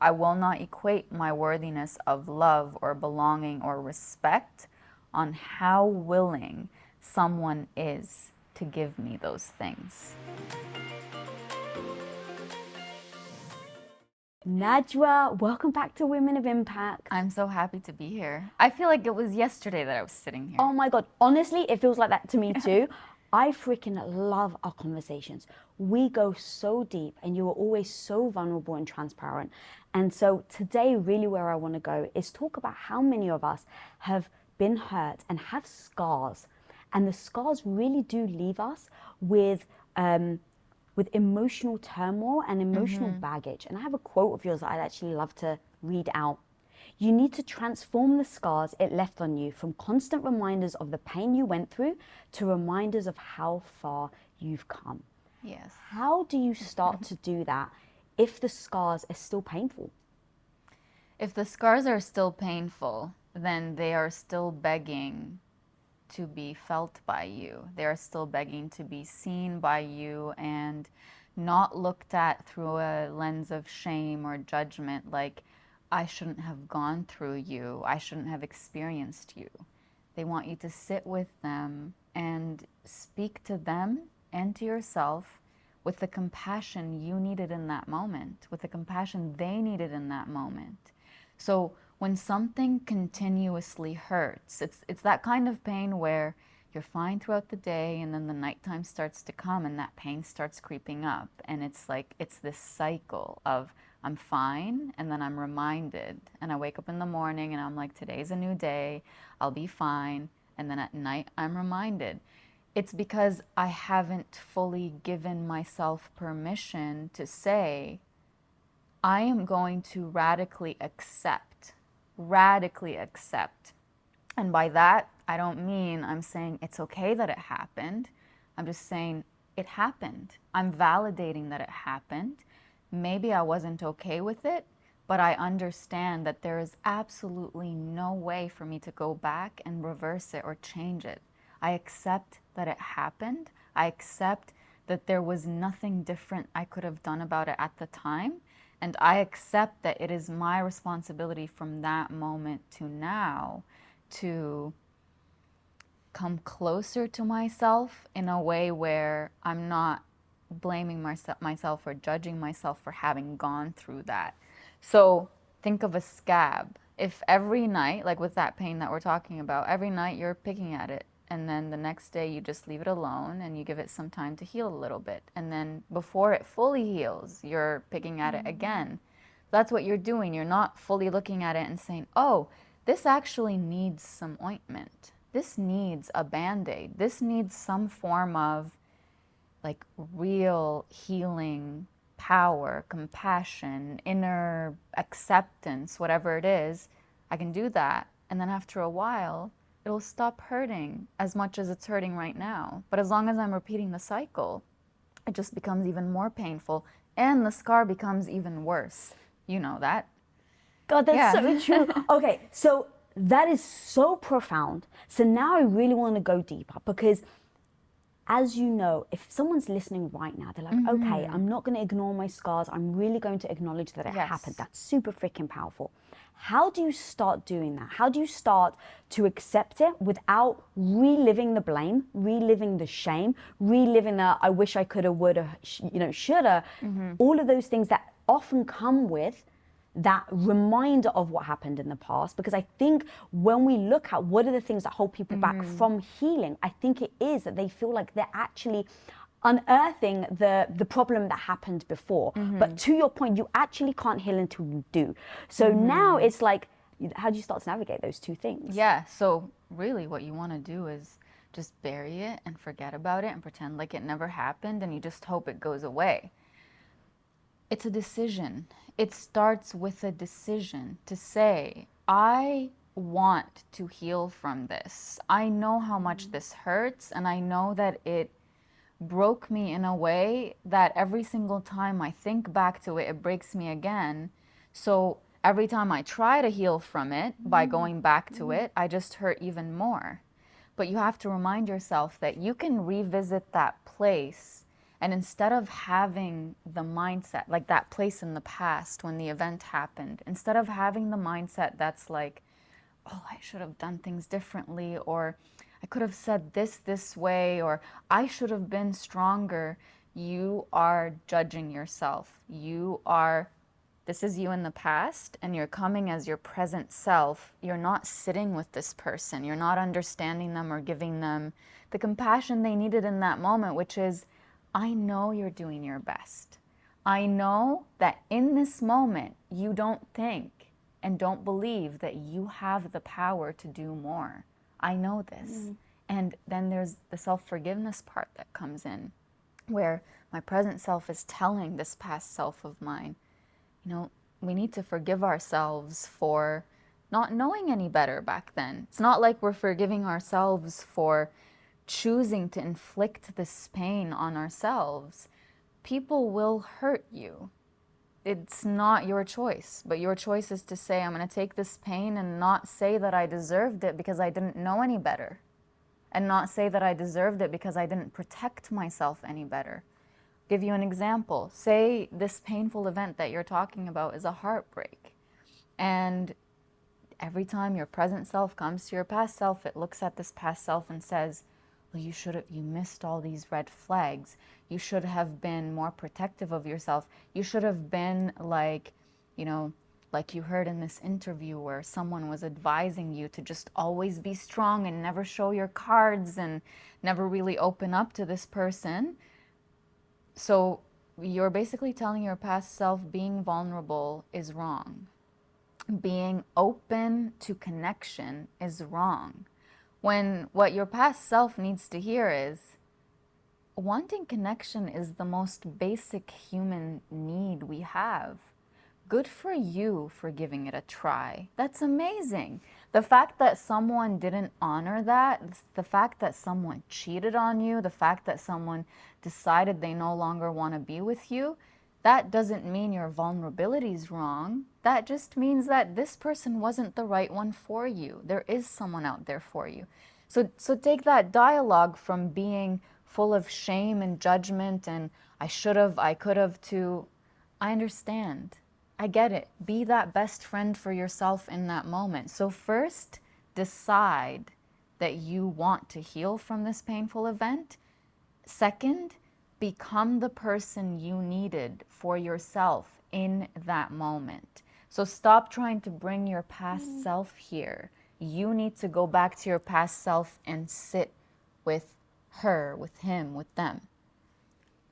I will not equate my worthiness of love or belonging or respect on how willing someone is to give me those things. Najwa, welcome back to Women of Impact. I'm so happy to be here. I feel like it was yesterday that I was sitting here. Oh my God, honestly, it feels like that to me too. I freaking love our conversations. We go so deep and you are always so vulnerable and transparent. And so today, really where I want to go is talk about how many of us have been hurt and have scars. And the scars really do leave us with emotional turmoil and emotional baggage. And I have a quote of yours that I'd actually love to read out. You need to transform the scars it left on you from constant reminders of the pain you went through to reminders of how far you've come. Yes. How do you start to do that if the scars are still painful? If the scars are still painful, then they are still begging to be felt by you. They are still begging to be seen by you and not looked at through a lens of shame or judgment, like, I shouldn't have gone through you, I shouldn't have experienced you. They want you to sit with them and speak to them and to yourself with the compassion you needed in that moment, with the compassion they needed in that moment. So when something continuously hurts, it's that kind of pain where you're fine throughout the day and then the nighttime starts to come and that pain starts creeping up. And it's like, it's this cycle of I'm fine and then I'm reminded. And I wake up in the morning and I'm like, today's a new day, I'll be fine. And then at night I'm reminded. It's because I haven't fully given myself permission to say, I am going to radically accept. And by that, I don't mean I'm saying it's okay that it happened. I'm just saying it happened. I'm validating that it happened. Maybe I wasn't okay with it, but I understand that there is absolutely no way for me to go back and reverse it or change it. I accept that it happened. I accept that there was nothing different I could have done about it at the time. And I accept that it is my responsibility from that moment to now to come closer to myself in a way where I'm not blaming myself or judging myself for having gone through that. So think of a scab. If every night, like with that pain that we're talking about, every night you're picking at it, and then the next day you just leave it alone and you give it some time to heal a little bit. And then before it fully heals, you're picking at it again. That's what you're doing. You're not fully looking at it and saying, oh, this actually needs some ointment. This needs a Band-Aid. This needs some form of like real healing power, compassion, inner acceptance, whatever it is. I can do that. And then after a while, it'll stop hurting as much as it's hurting right now. But as long as I'm repeating the cycle, it just becomes even more painful and the scar becomes even worse. You know that. God, that's Yeah. so true. Okay, so that is so profound. So now I really want to go deeper because, as you know, if someone's listening right now, they're like, okay, I'm not going to ignore my scars. I'm really going to acknowledge that it Yes. happened. That's super freaking powerful. How do you start doing that? How do you start to accept it without reliving the blame, reliving the shame, reliving the I wish I coulda, woulda, shoulda, all of those things that often come with that reminder of what happened in the past? Because I think when we look at what are the things that hold people back from healing, I think it is that they feel like they're actually unearthing the problem that happened before. But to your point, you actually can't heal until you do. So now it's like, how do you start to navigate those two things? Yeah, so really what you want to do is just bury it and forget about it and pretend like it never happened and you just hope it goes away. It's a decision. It starts with a decision to say, I want to heal from this. I know how much this hurts and I know that it broke me in a way that every single time I think back to it, it breaks me again. So every time I try to heal from it by going back to it, I just hurt even more. But you have to remind yourself that you can revisit that place And instead of having the mindset, like that place in the past when the event happened, instead of having the mindset that's like, oh, I should have done things differently, or I could have said this way, or I should have been stronger, you are judging yourself. This is you in the past, and you're coming as your present self. You're not sitting with this person. You're not understanding them or giving them the compassion they needed in that moment, which is, I know you're doing your best. I know that in this moment, you don't think and don't believe that you have the power to do more. I know this. And then there's the self-forgiveness part that comes in, where my present self is telling this past self of mine, we need to forgive ourselves for not knowing any better back then. It's not like we're forgiving ourselves for choosing to inflict this pain on ourselves. People will hurt you. It's not your choice, but your choice is to say, I'm going to take this pain and not say that I deserved it because I didn't know any better, and not say that I deserved it because I didn't protect myself any better. Give you an example. Say this painful event that you're talking about is a heartbreak. And every time your present self comes to your past self, it looks at this past self and says, well, you missed all these red flags. You should have been more protective of yourself. You should have been like you heard in this interview where someone was advising you to just always be strong and never show your cards and never really open up to this person. So you're basically telling your past self being vulnerable is wrong. Being open to connection is wrong. When what your past self needs to hear is, wanting connection is the most basic human need we have. Good for you for giving it a try. That's amazing. The fact that someone didn't honor that, the fact that someone cheated on you, the fact that someone decided they no longer want to be with you, that doesn't mean your vulnerability is wrong. That just means that this person wasn't the right one for you. There is someone out there for you. So take that dialogue from being full of shame and judgment and I should have, I could have, to I understand. I get it. Be that best friend for yourself in that moment. So first, decide that you want to heal from this painful event. Second, become the person you needed for yourself in that moment. So stop trying to bring your past self here. You need to go back to your past self and sit with her, with him, with them.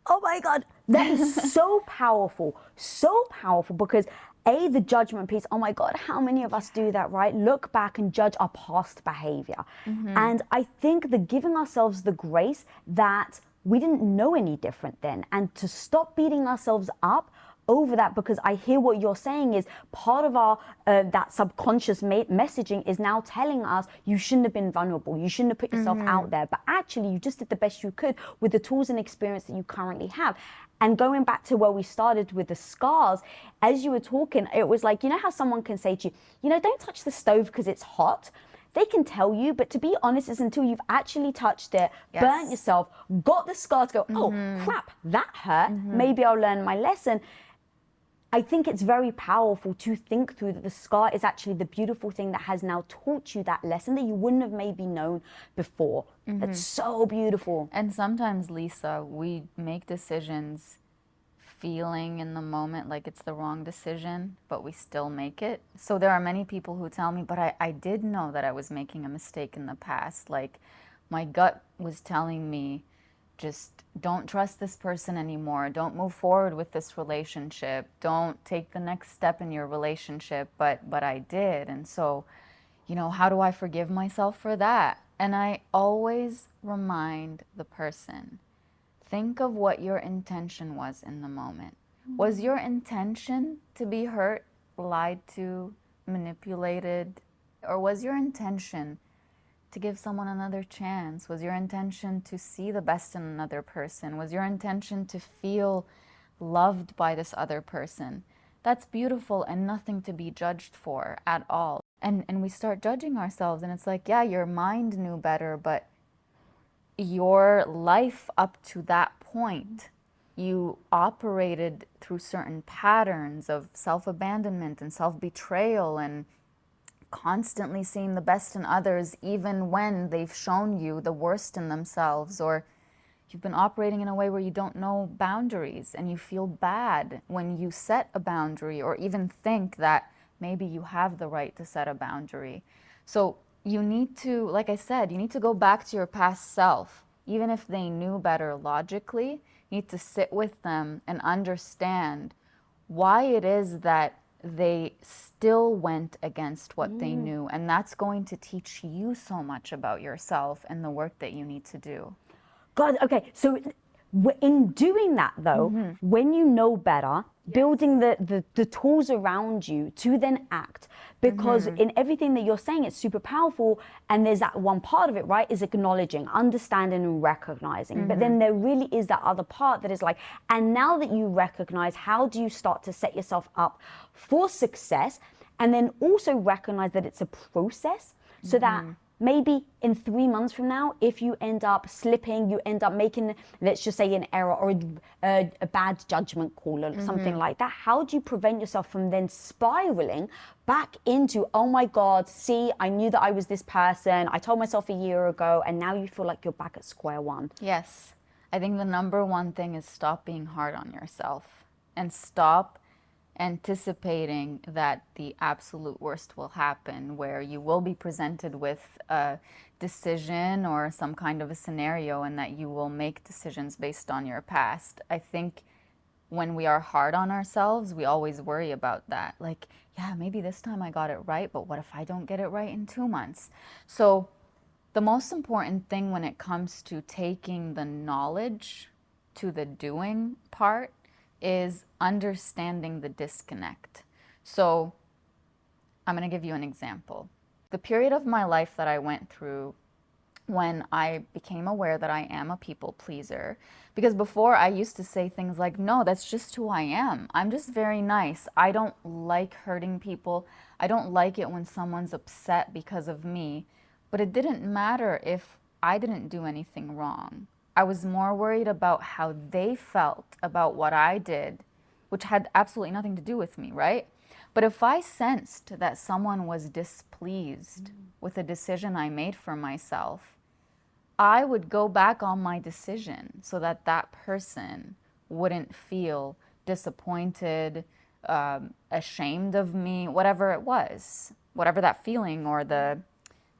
Oh my God, that is so powerful because the judgment piece, oh my God, how many of us do that, right? Look back and judge our past behavior. And I think that giving ourselves the grace that we didn't know any different then, and to stop beating ourselves up over that, because I hear what you're saying is part of our that subconscious messaging is now telling us you shouldn't have been vulnerable, you shouldn't have put yourself out there, but actually you just did the best you could with the tools and experience that you currently have. And going back to where we started with the scars, as you were talking, it was like, you know how someone can say to you, don't touch the stove because it's hot. They can tell you, but to be honest, it's until you've actually touched it, burnt yourself, got the scar to go, oh crap, that hurt. Maybe I'll learn my lesson. I think it's very powerful to think through that the scar is actually the beautiful thing that has now taught you that lesson that you wouldn't have maybe known before. That's so beautiful. And sometimes, Lisa, we make decisions feeling in the moment like it's the wrong decision, but we still make it. So there are many people who tell me, but I did know that I was making a mistake in the past. Like my gut was telling me, just don't trust this person anymore. Don't move forward with this relationship. Don't take the next step in your relationship. But I did. And so, how do I forgive myself for that? And I always remind the person, think of what your intention was in the moment. Was your intention to be hurt, lied to, manipulated? Or was your intention to give someone another chance? Was your intention to see the best in another person? Was your intention to feel loved by this other person? That's beautiful and nothing to be judged for at all. And we start judging ourselves, and it's like, yeah, your mind knew better, but your life up to that point you operated through certain patterns of self-abandonment and self-betrayal and constantly seeing the best in others even when they've shown you the worst in themselves, or you've been operating in a way where you don't know boundaries and you feel bad when you set a boundary or even think that maybe you have the right to set a boundary. So you need to, like I said, you need to go back to your past self. Even if they knew better logically, you need to sit with them and understand why it is that they still went against what they knew. And that's going to teach you so much about yourself and the work that you need to do. God, okay, so in doing that though, when you know better, building the tools around you to then act, because in everything that you're saying, it's super powerful. And there's that one part of it, right, is acknowledging, understanding and recognizing. But then there really is that other part that is like, and now that you recognize, how do you start to set yourself up for success? And then also recognize that it's a process, so that maybe in 3 months from now, if you end up slipping, you end up making, let's just say, an error or a bad judgment call or something like that, how do you prevent yourself from then spiraling back into, oh my God, see, I knew that I was this person, I told myself a year ago, and now you feel like you're back at square one? Yes. I think the number one thing is stop being hard on yourself and stop anticipating that the absolute worst will happen, where you will be presented with a decision or some kind of a scenario and that you will make decisions based on your past. I think when we are hard on ourselves, we always worry about that. Like, yeah, maybe this time I got it right, but what if I don't get it right in 2 months? So the most important thing when it comes to taking the knowledge to the doing part is understanding the disconnect. So I'm going to give you an example. The period of my life that I went through when I became aware that I am a people pleaser, because before I used to say things like, no, that's just who I am. I'm just very nice. I don't like hurting people. I don't like it when someone's upset because of me. But it didn't matter if I didn't do anything wrong. I was more worried about how they felt about what I did, which had absolutely nothing to do with me, right? But if I sensed that someone was displeased with a decision I made for myself, I would go back on my decision so that that person wouldn't feel disappointed, ashamed of me, whatever it was, whatever that feeling or the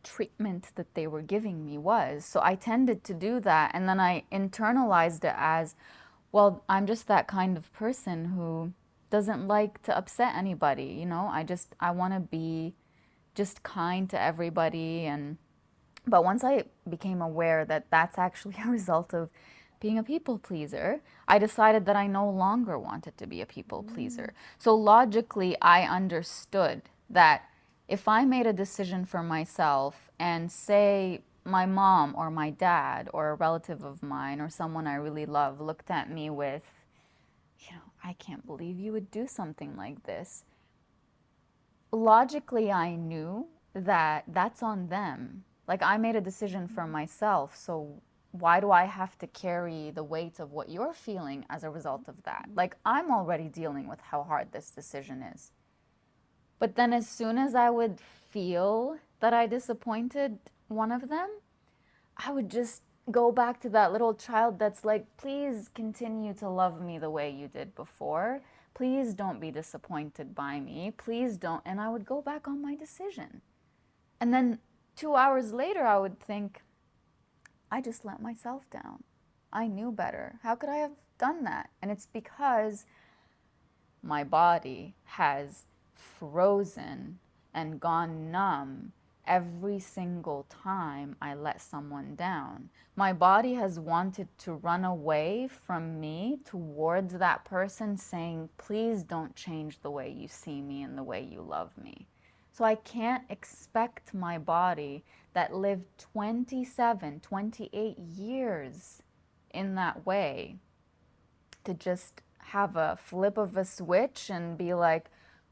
treatment that they were giving me was. So I tended to do that, and then I internalized it as, well, I'm just that kind of person who doesn't like to upset anybody, you know? I want to be just kind to everybody. And but once I became aware that that's actually a result of being a people pleaser, I decided that I no longer wanted to be a people pleaser. So logically, I understood that if I made a decision for myself and say my mom or my dad or a relative of mine or someone I really love looked at me with, I can't believe you would do something like this. Logically, I knew that that's on them. Like, I made a decision for myself, so why do I have to carry the weight of what you're feeling as a result of that? Like, I'm already dealing with how hard this decision is. But then as soon as I would feel that I disappointed one of them, I would just go back to that little child that's like, please continue to love me the way you did before. Please don't be disappointed by me. Please don't. And I would go back on my decision. And then 2 hours later, I would think, I just let myself down. I knew better. How could I have done that? And it's because my body has frozen and gone numb every single time I let someone down. My body has wanted to run away from me towards that person, saying, please don't change the way you see me and the way you love me. So I can't expect my body that lived 27, 28 years in that way to just have a flip of a switch and be like,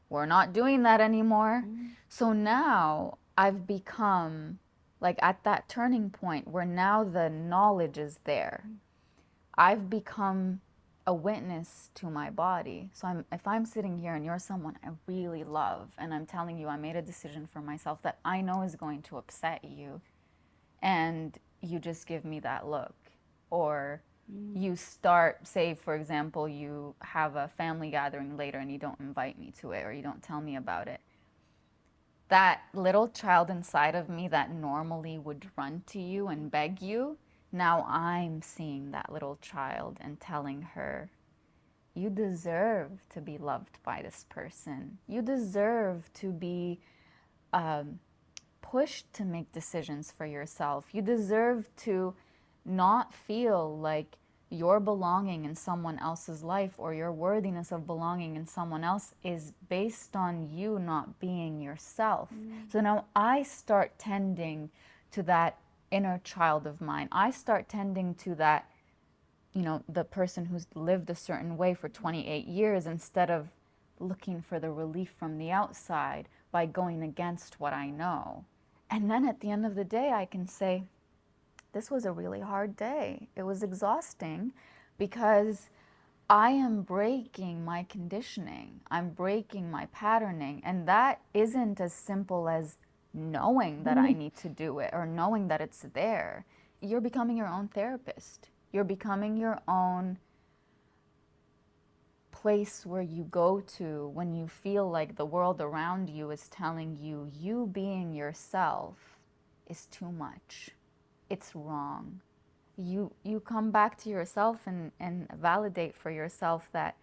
we're not doing that anymore. So now I've become like at that turning point where now the knowledge is there. I've become a witness to my body. So if I'm sitting here and you're someone I really love, and I'm telling you I made a decision for myself that I know is going to upset you, and you just give me that look, or you start, say for example, you have a family gathering later and you don't invite me to it, or you don't tell me about it, that little child inside of me that normally would run to you and beg you, now I'm seeing that little child and telling her, you deserve to be loved by this person. You deserve to be pushed to make decisions for yourself. You deserve to not feel like your belonging in someone else's life, or your worthiness of belonging in someone else, is based on you not being yourself. So now I start tending to that inner child of mine. I start tending to that, the person who's lived a certain way for 28 years, instead of looking for the relief from the outside by going against what I know. And then at the end of the day, I can say, this was a really hard day. It was exhausting because I am breaking my conditioning. I'm breaking my patterning. And that isn't as simple as knowing that I need to do it or knowing that it's there. You're becoming your own therapist. You're becoming your own place where you go to when you feel like the world around you is telling you, you being yourself is too much. It's wrong. You come back to yourself and validate for yourself that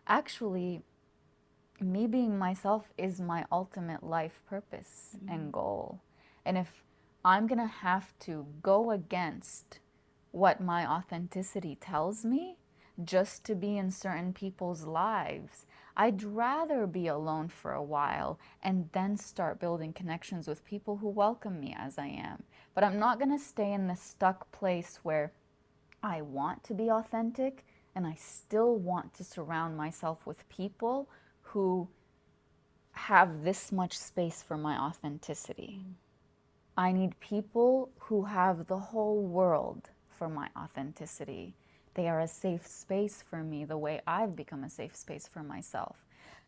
actually me being myself is my ultimate life purpose and goal. And if I'm gonna have to go against what my authenticity tells me just to be in certain people's lives, I'd rather be alone for a while and then start building connections with people who welcome me as I am. But I'm not gonna stay in this stuck place where I want to be authentic and I still want to surround myself with people who have this much space for my authenticity. I need people who have the whole world for my authenticity. They are a safe space for me the way I've become a safe space for myself.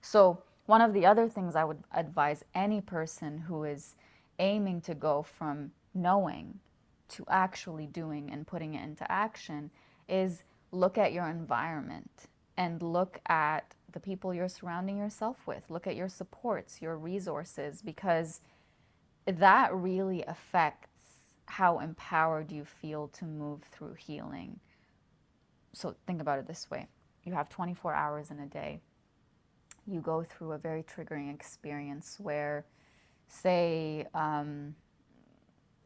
So one of the other things I would advise any person who is aiming to go from knowing to actually doing and putting it into action is look at your environment and look at the people you're surrounding yourself with. Look at your supports, your resources, because that really affects how empowered you feel to move through healing. So think about it this way. You have 24 hours in a day. You go through a very triggering experience where, say,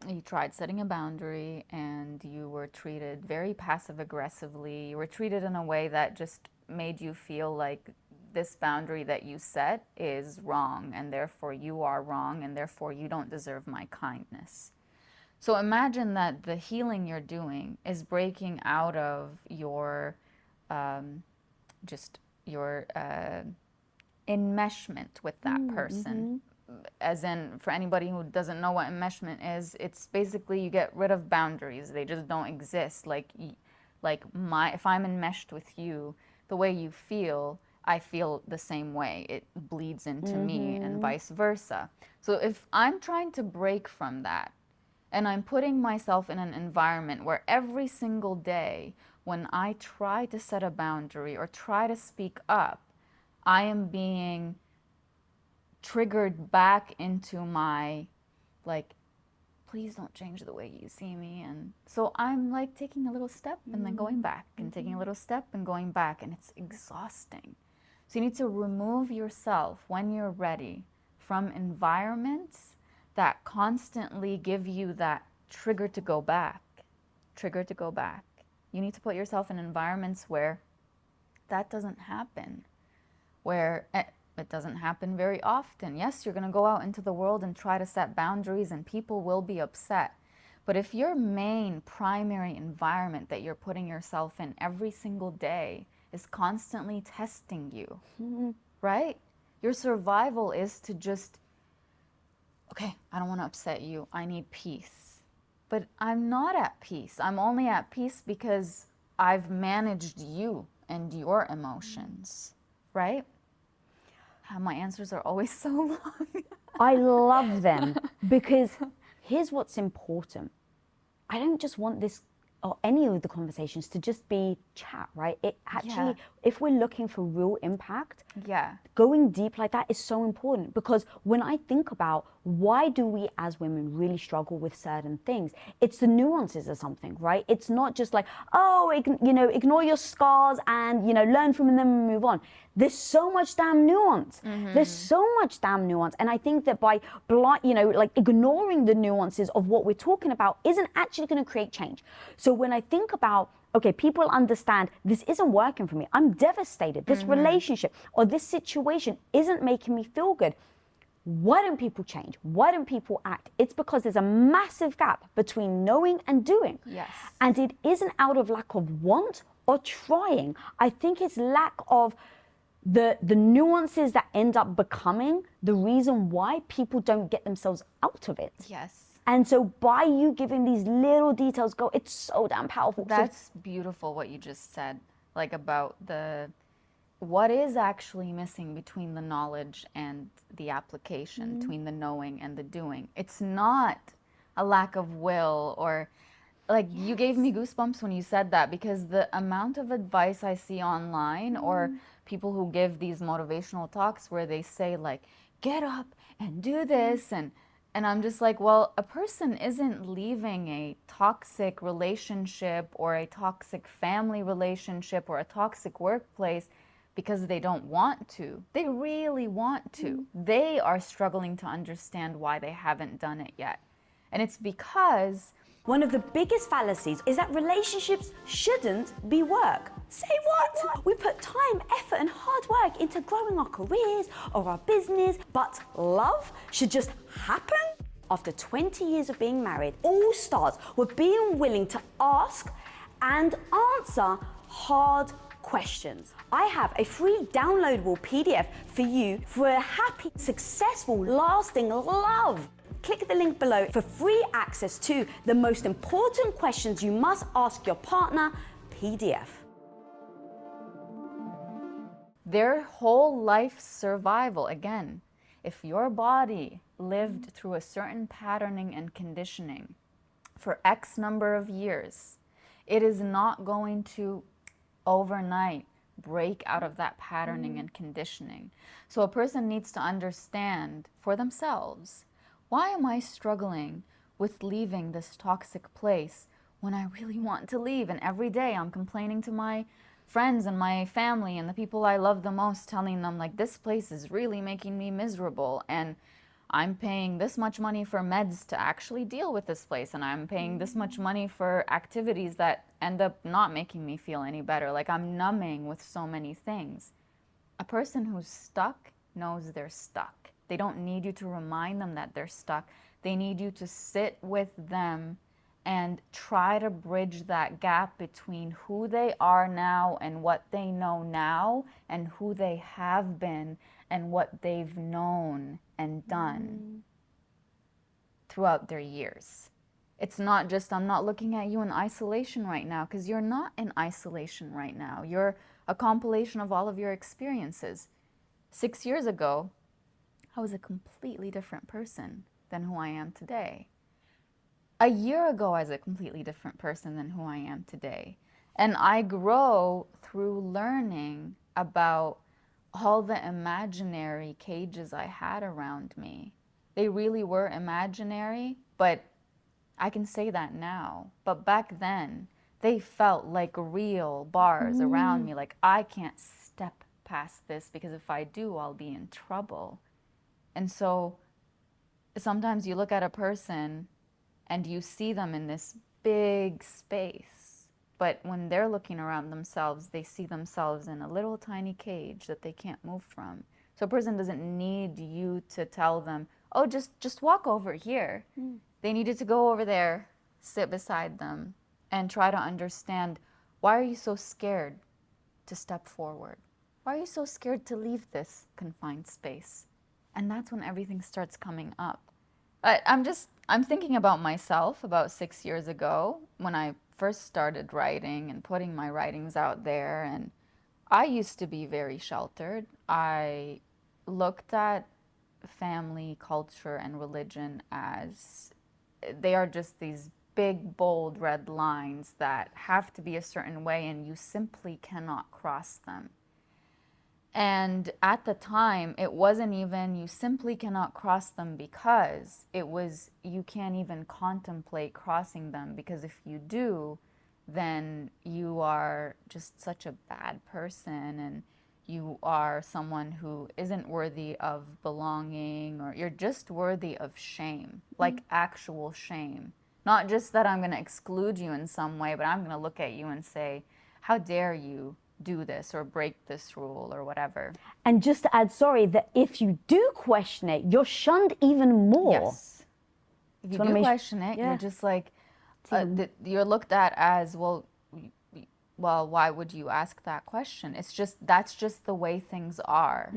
you tried setting a boundary and you were treated very passive aggressively. You were treated in a way that just made you feel like this boundary that you set is wrong, and therefore you are wrong, and therefore you don't deserve my kindness. So imagine that the healing you're doing is breaking out of your your enmeshment with that person. As in, for anybody who doesn't know what enmeshment is, it's basically you get rid of boundaries. They just don't exist. If I'm enmeshed with you, the way you feel, I feel the same way. It bleeds into me and vice versa. So if I'm trying to break from that, and I'm putting myself in an environment where every single day when I try to set a boundary or try to speak up, I am being triggered back into my, please don't change the way you see me. And so I'm like taking a little step and then going back and taking a little step and going back, and it's exhausting. So you need to remove yourself when you're ready from environments that constantly give you that trigger to go back, trigger to go back. You need to put yourself in environments where that doesn't happen, where it doesn't happen very often. Yes, you're going to go out into the world and try to set boundaries and people will be upset. But if your main primary environment that you're putting yourself in every single day is constantly testing you, right? Your survival is to just, okay, I don't want to upset you. I need peace. But I'm not at peace. I'm only at peace because I've managed you and your emotions, right? My answers are always so long. I love them because here's what's important. I don't just want this or any of the conversations to just be chat, right? It actually, if we're looking for real impact, going deep like that is so important, because when I think about why do we as women really struggle with certain things, it's the nuances of something, right? It's not just like, oh, ignore your scars and, learn from them and move on. There's so much damn nuance. There's so much damn nuance. And I think that by ignoring the nuances of what we're talking about isn't actually going to create change. So when I think about, okay, people understand this isn't working for me, I'm devastated, this relationship or this situation isn't making me feel good. Why don't people change? Why don't people act? It's because there's a massive gap between knowing and doing. Yes. And it isn't out of lack of want or trying. I think it's lack of the nuances that end up becoming the reason why people don't get themselves out of it. Yes. And so by you giving these little details go, it's so damn powerful. That's beautiful what you just said, like about what is actually missing between the knowledge and the application, between the knowing and the doing. It's not a lack of will or like you gave me goosebumps when you said that, because the amount of advice I see online or people who give these motivational talks where they say like, get up and do this and I'm just like, well, a person isn't leaving a toxic relationship or a toxic family relationship or a toxic workplace because they don't want to. They really want to. They are struggling to understand why they haven't done it yet. And it's because one of the biggest fallacies is that relationships shouldn't be work. Say what? We put time, effort, and hard work into growing our careers or our business, but love should just happen? After 20 years of being married, all starts with being willing to ask and answer hard questions. I have a free downloadable PDF for you for a happy, successful, lasting love. Click the link below for free access to the most important questions you must ask your partner PDF. Their whole life survival, again, if your body lived through a certain patterning and conditioning for X number of years, it is not going to overnight break out of that patterning and conditioning. So a person needs to understand for themselves, why am I struggling with leaving this toxic place when I really want to leave? And every day I'm complaining to my friends and my family and the people I love the most, telling them like, this place is really making me miserable and I'm paying this much money for meds to actually deal with this place, and I'm paying this much money for activities that end up not making me feel any better. Like I'm numbing with so many things. A person who's stuck knows they're stuck. They don't need you to remind them that they're stuck. They need you to sit with them and try to bridge that gap between who they are now and what they know now and who they have been and what they've known and done throughout their years. It's not just, I'm not looking at you in isolation right now, because you're not in isolation right now. You're a compilation of all of your experiences. 6 years ago, I was a completely different person than who I am today. A year ago, I was a completely different person than who I am today. And I grow through learning about all the imaginary cages I had around me. They really were imaginary, but I can say that now. But back then, they felt like real bars around me. Like, I can't step past this because if I do, I'll be in trouble. And so sometimes you look at a person and you see them in this big space, but when they're looking around themselves, they see themselves in a little tiny cage that they can't move from. So a person doesn't need you to tell them, oh, just walk over here. They needed to go over there, sit beside them, and try to understand, why are you so scared to step forward? Why are you so scared to leave this confined space? And that's when everything starts coming up. I'm thinking about myself about 6 years ago when I first started writing and putting my writings out there, and I used to be very sheltered. I looked at family, culture, and religion as they are just these big, bold red lines that have to be a certain way, and you simply cannot cross them. And at the time, it wasn't even you simply cannot cross them because it was you can't even contemplate crossing them because if you do, then you are just such a bad person and you are someone who isn't worthy of belonging or you're just worthy of shame, like actual shame. Not just that I'm going to exclude you in some way, but I'm going to look at you and say, how dare you do this or break this rule or whatever. And just to add, sorry, that if you do question it, you're shunned even more. Yes. If you do question it, you're just like, you're looked at as, well, why would you ask that question? It's just, that's just the way things are.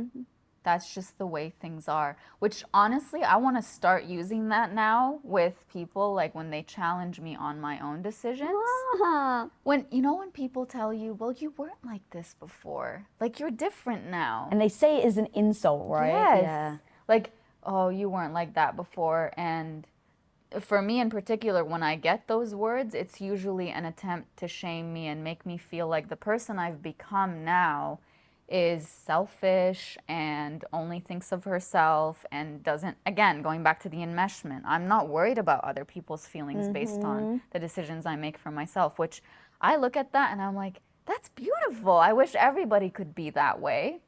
That's just the way things are, which honestly, I want to start using that now with people, like when they challenge me on my own decisions. When, when people tell you, well, you weren't like this before, like you're different now. And they say it is an insult, right? Yes. Yeah. Like, oh, you weren't like that before. And for me in particular, when I get those words, it's usually an attempt to shame me and make me feel like the person I've become now is selfish and only thinks of herself and doesn't, again, going back to the enmeshment, I'm not worried about other people's feelings based on the decisions I make for myself, which I look at that and I'm like, that's beautiful. I wish everybody could be that way.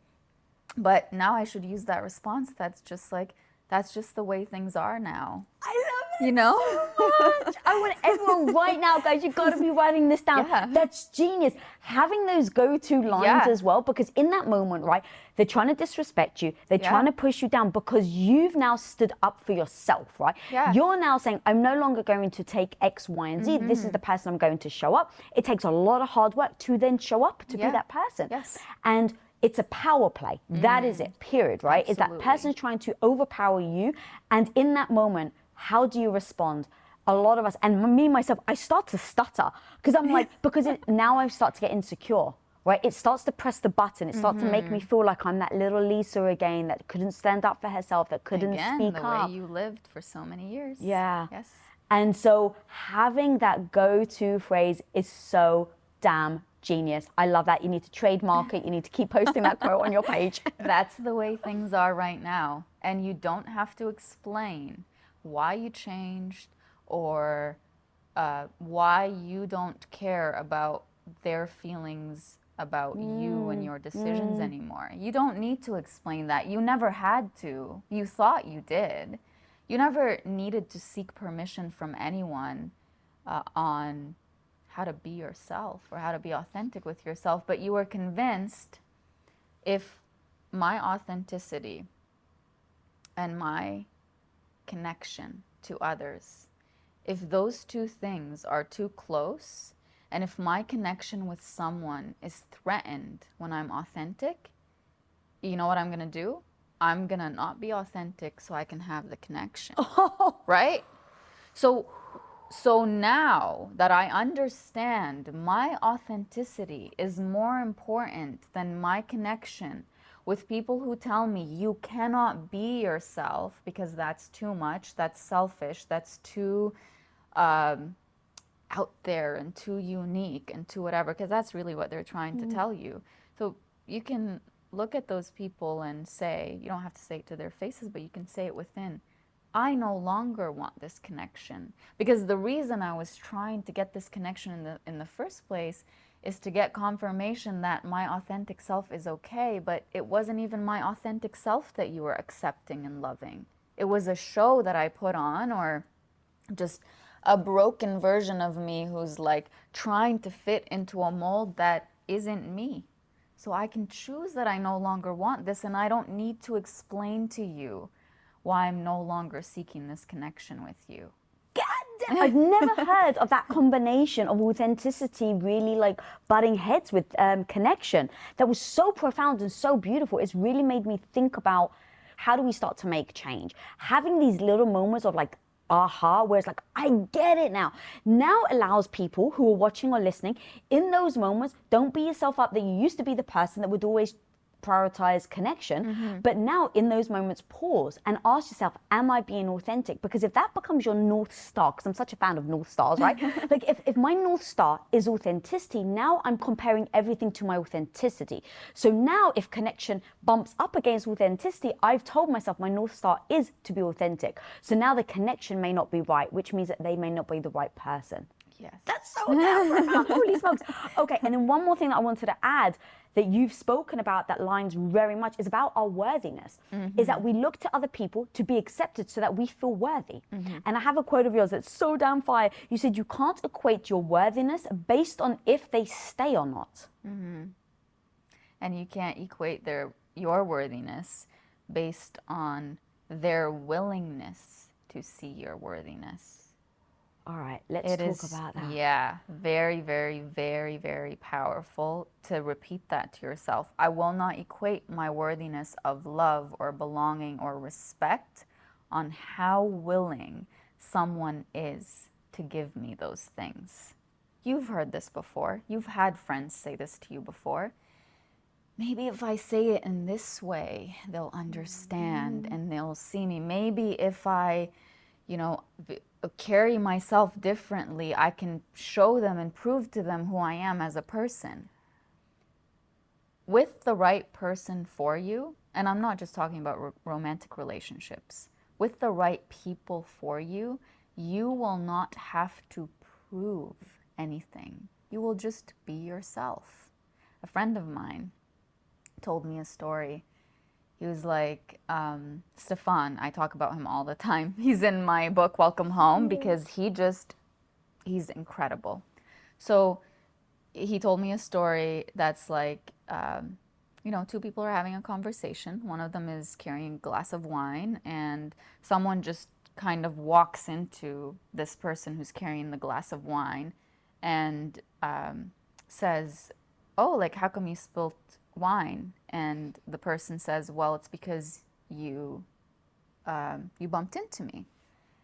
But now I should use that response that's just like, that's just the way things are now. I love it so much. I want everyone right now, guys, you've got to be writing this down. Yeah. That's genius. Having those go-to lines as well, because in that moment, right, they're trying to disrespect you. They're trying to push you down because you've now stood up for yourself, right? Yeah. You're now saying, I'm no longer going to take X, Y, and Z. This is the person I'm going to show up. It takes a lot of hard work to then show up to be that person. Yes. And it's a power play. That is it, period, right? Is that person trying to overpower you. And in that moment, how do you respond? A lot of us, and me, myself, I start to stutter because I'm like, now I start to get insecure, right? It starts to press the button. It starts to make me feel like I'm that little Lisa again that couldn't stand up for herself, that couldn't speak the up. way you lived for so many years. Yeah. Yes. And so having that go-to phrase is so damn genius. I love that. You need to trademark it. You need to keep posting that quote on your page. That's the way things are right now. And you don't have to explain why you changed or why you don't care about their feelings about you and your decisions anymore. You don't need to explain that. You never had to. You thought you did. You never needed to seek permission from anyone on how to be yourself or how to be authentic with yourself, but you were convinced if my authenticity and my connection to others, if those two things are too close, and if my connection with someone is threatened when I'm authentic, you know what I'm gonna do? I'm gonna not be authentic so I can have the connection, right? So now that I understand my authenticity is more important than my connection with people who tell me you cannot be yourself because that's too much, that's selfish, that's too out there and too unique and too whatever, because that's really what they're trying to tell you. So you can look at those people and say, you don't have to say it to their faces, but you can say it within. I no longer want this connection, because the reason I was trying to get this connection in the first place is to get confirmation that my authentic self is okay, but it wasn't even my authentic self that you were accepting and loving. It was a show that I put on, or just a broken version of me who's like trying to fit into a mold that isn't me. So I can choose that I no longer want this, and I don't need to explain to you why I'm no longer seeking this connection with you. God damn, I've never heard of that combination of authenticity really like butting heads with connection. That was so profound and so beautiful. It's really made me think about how do we start to make change? Having these little moments of like aha, where it's like, I get it now. Now allows people who are watching or listening in those moments, don't beat yourself up that you used to be the person that would always prioritize connection, but now in those moments pause and ask yourself, am I being authentic? Because if that becomes your North Star, because I'm such a fan of North Stars, right? Like if my North Star is authenticity, now I'm comparing everything to my authenticity. So now if connection bumps up against authenticity, I've told myself my North Star is to be authentic. So now the connection may not be right, which means that they may not be the right person. Yes. That's so profound. Holy smokes. Okay, and then one more thing that I wanted to add that you've spoken about that lines very much is about our worthiness. Is that we look to other people to be accepted so that we feel worthy. And I have a quote of yours that's so damn fire. You said you can't equate your worthiness based on if they stay or not. And you can't equate your worthiness based on their willingness to see your worthiness. All right, let's talk about that. Yeah, very, very, very, very powerful to repeat that to yourself. I will not equate my worthiness of love or belonging or respect on how willing someone is to give me those things. You've heard this before. You've had friends say this to you before. Maybe if I say it in this way, they'll understand and they'll see me. Maybe if I, carry myself differently, I can show them and prove to them who I am as a person. With the right person for you, and I'm not just talking about romantic relationships, with the right people for you, you will not have to prove anything. You will just be yourself. A friend of mine told me a story. He was like, Stefan, I talk about him all the time. He's in my book, Welcome Home, because he's incredible. So he told me a story that's like, two people are having a conversation. One of them is carrying a glass of wine, and someone just kind of walks into this person who's carrying the glass of wine and says, oh, like, how come you spilt wine? And the person says, well, it's because you bumped into me.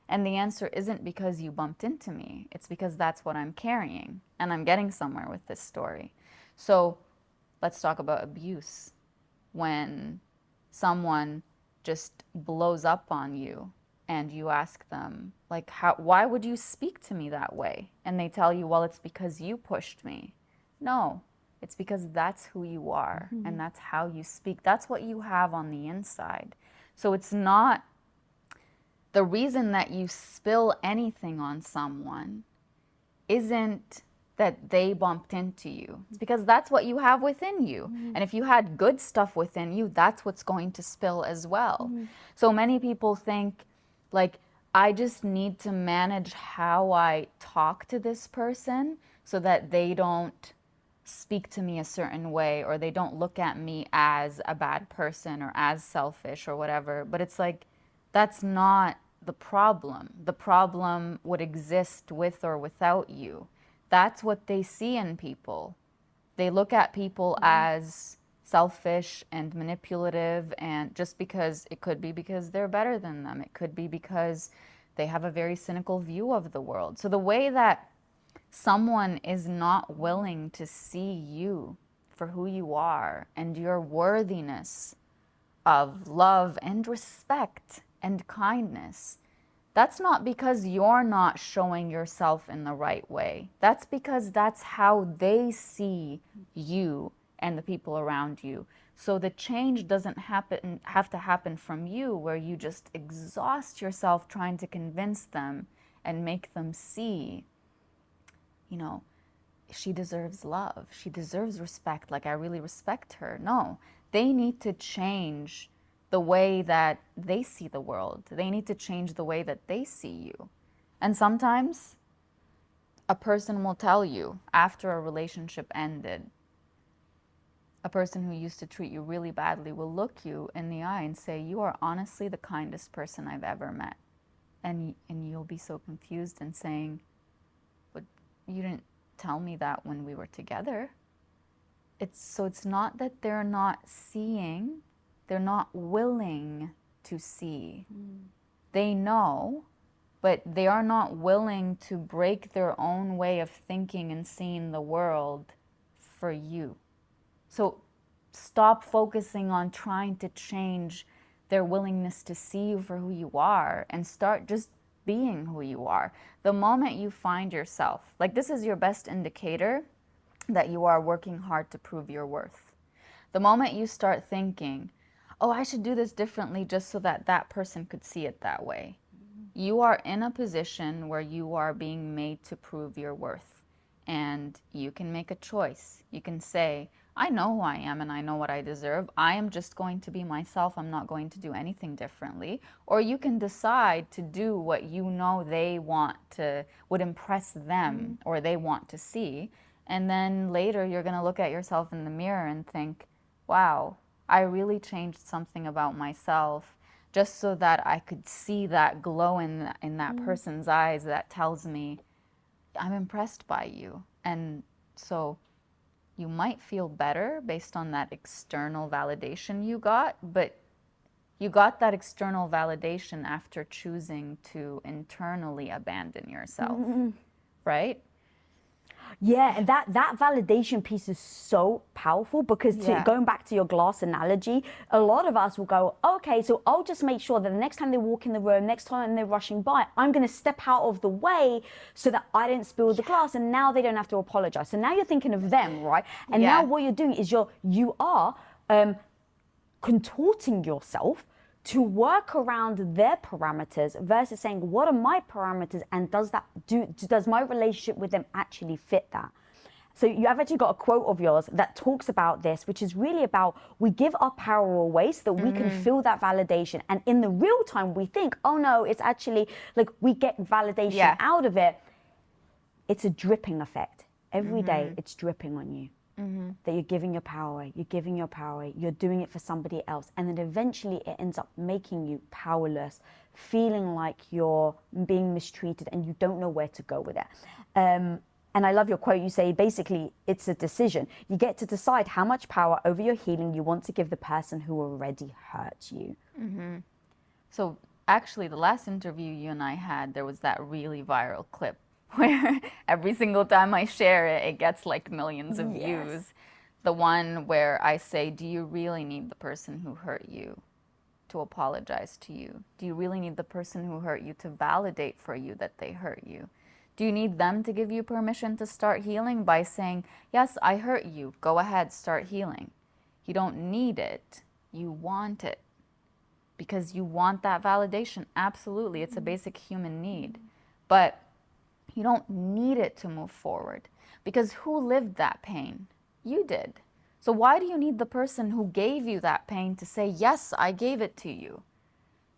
And the answer isn't because you bumped into me. It's because that's what I'm carrying. And I'm getting somewhere with this story. So let's talk about abuse. When someone just blows up on you and you ask them, like, why would you speak to me that way? And they tell you, well, it's because you pushed me. No. It's because that's who you are and that's how you speak. That's what you have on the inside. So it's not the reason that you spill anything on someone isn't that they bumped into you. It's because that's what you have within you. And if you had good stuff within you, that's what's going to spill as well. So many people think, like, I just need to manage how I talk to this person so that they don't speak to me a certain way, or they don't look at me as a bad person or as selfish or whatever. But it's like, that's not the problem. The problem would exist with or without you. That's what they see in people. They look at people as selfish and manipulative, and just because it could be because they're better than them. It could be because they have a very cynical view of the world. So the way that someone is not willing to see you for who you are and your worthiness of love and respect and kindness, that's not because you're not showing yourself in the right way. That's because that's how they see you and the people around you. So the change doesn't have to happen from you, where you just exhaust yourself trying to convince them and make them see, she deserves love. She deserves respect. Like, I really respect her. No, they need to change the way that they see the world. They need to change the way that they see you. And sometimes a person will tell you after a relationship ended, a person who used to treat you really badly will look you in the eye and say, you are honestly the kindest person I've ever met. And you'll be so confused and saying, but you didn't tell me that when we were together. It's not that they're not seeing, they're not willing to see. They know, but they are not willing to break their own way of thinking and seeing the world for you. So stop focusing on trying to change their willingness to see you for who you are and start just being who you are. The moment you find yourself, like this is your best indicator that you are working hard to prove your worth. The moment you start thinking, oh, I should do this differently just so that that person could see it that way, you are in a position where you are being made to prove your worth. And you can make a choice. You can say, I know who I am and I know what I deserve. I am just going to be myself. I'm not going to do anything differently. Or you can decide to do what you know they want to, would impress them or they want to see. And then later you're going to look at yourself in the mirror and think, wow, I really changed something about myself just so that I could see that glow in that person's eyes that tells me, I'm impressed by you. And so you might feel better based on that external validation you got, but you got that external validation after choosing to internally abandon yourself, right? Yeah, and that validation piece is so powerful because going back to your glass analogy, a lot of us will go, okay, so I'll just make sure that the next time they walk in the room, next time they're rushing by, I'm going to step out of the way so that I didn't spill the glass, and now they don't have to apologize. So now you're thinking of them, right? And now what you're doing is you are contorting yourself to work around their parameters versus saying, what are my parameters, and does my relationship with them actually fit that? So you have actually got a quote of yours that talks about this, which is really about, we give our power away so that we can feel that validation. And in the real time, we think, oh no, it's actually like we get validation out of it. It's a dripping effect. Every day it's dripping on you. That you're giving your power away, you're doing it for somebody else. And then eventually it ends up making you powerless, feeling like you're being mistreated and you don't know where to go with it. And I love your quote. You say, basically, it's a decision. You get to decide how much power over your healing you want to give the person who already hurt you. So actually, the last interview you and I had, there was that really viral clip where every single time I share it, it gets like millions of views. The one where I say, do you really need the person who hurt you to apologize to you? Do you really need the person who hurt you to validate for you that they hurt you? Do you need them to give you permission to start healing by saying, yes, I hurt you, go ahead, start healing? You don't need it, you want it. Because you want that validation, absolutely, it's a basic human need. But you don't need it to move forward, because who lived that pain? You did. So why do you need the person who gave you that pain to say, yes, I gave it to you?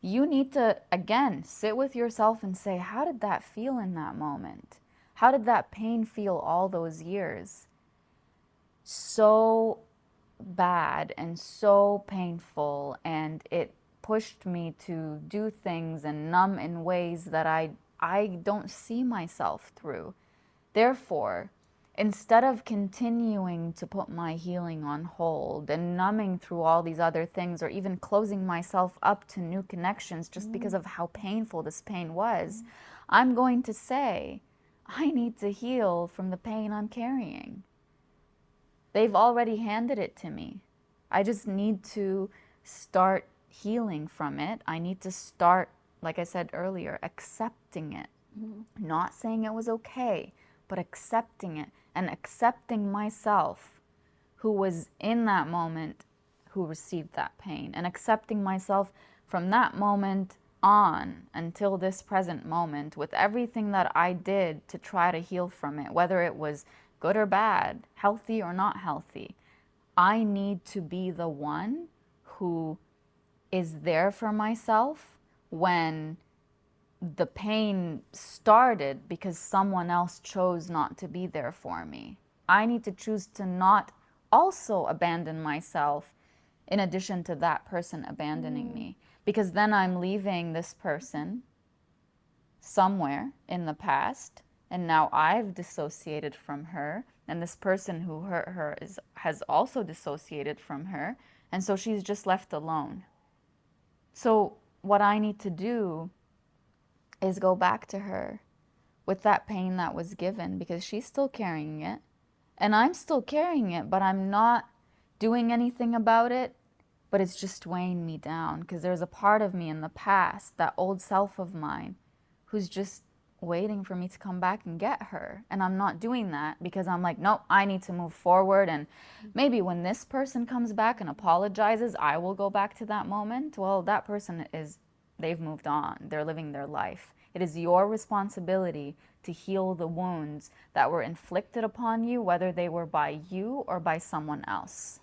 You need to, again, sit with yourself and say, how did that feel in that moment? How did that pain feel all those years? So bad and so painful, and it pushed me to do things and numb in ways that I don't see myself through. Therefore, instead of continuing to put my healing on hold and numbing through all these other things, or even closing myself up to new connections just because of how painful this pain was, I'm going to say, I need to heal from the pain I'm carrying. They've already handed it to me. I just need to start healing from it. I need to start, like I said earlier, accepting it. Not saying it was okay, but accepting it, and accepting myself who was in that moment, who received that pain, and accepting myself from that moment on until this present moment with everything that I did to try to heal from it, whether it was good or bad, healthy or not healthy. I need to be the one who is there for myself when the pain started because someone else chose not to be there for me. I need to choose to not also abandon myself in addition to that person abandoning me, because then I'm leaving this person somewhere in the past, and now I've dissociated from her, and this person who hurt her has also dissociated from her, and so she's just left alone. So what I need to do is go back to her with that pain that was given, because she's still carrying it and I'm still carrying it, but I'm not doing anything about it. But it's just weighing me down because there's a part of me in the past, that old self of mine, who's just waiting for me to come back and get her. And I'm not doing that because I'm like, nope, I need to move forward. And maybe when this person comes back and apologizes, I will go back to that moment. Well, that person they've moved on. They're living their life. It is your responsibility to heal the wounds that were inflicted upon you, whether they were by you or by someone else.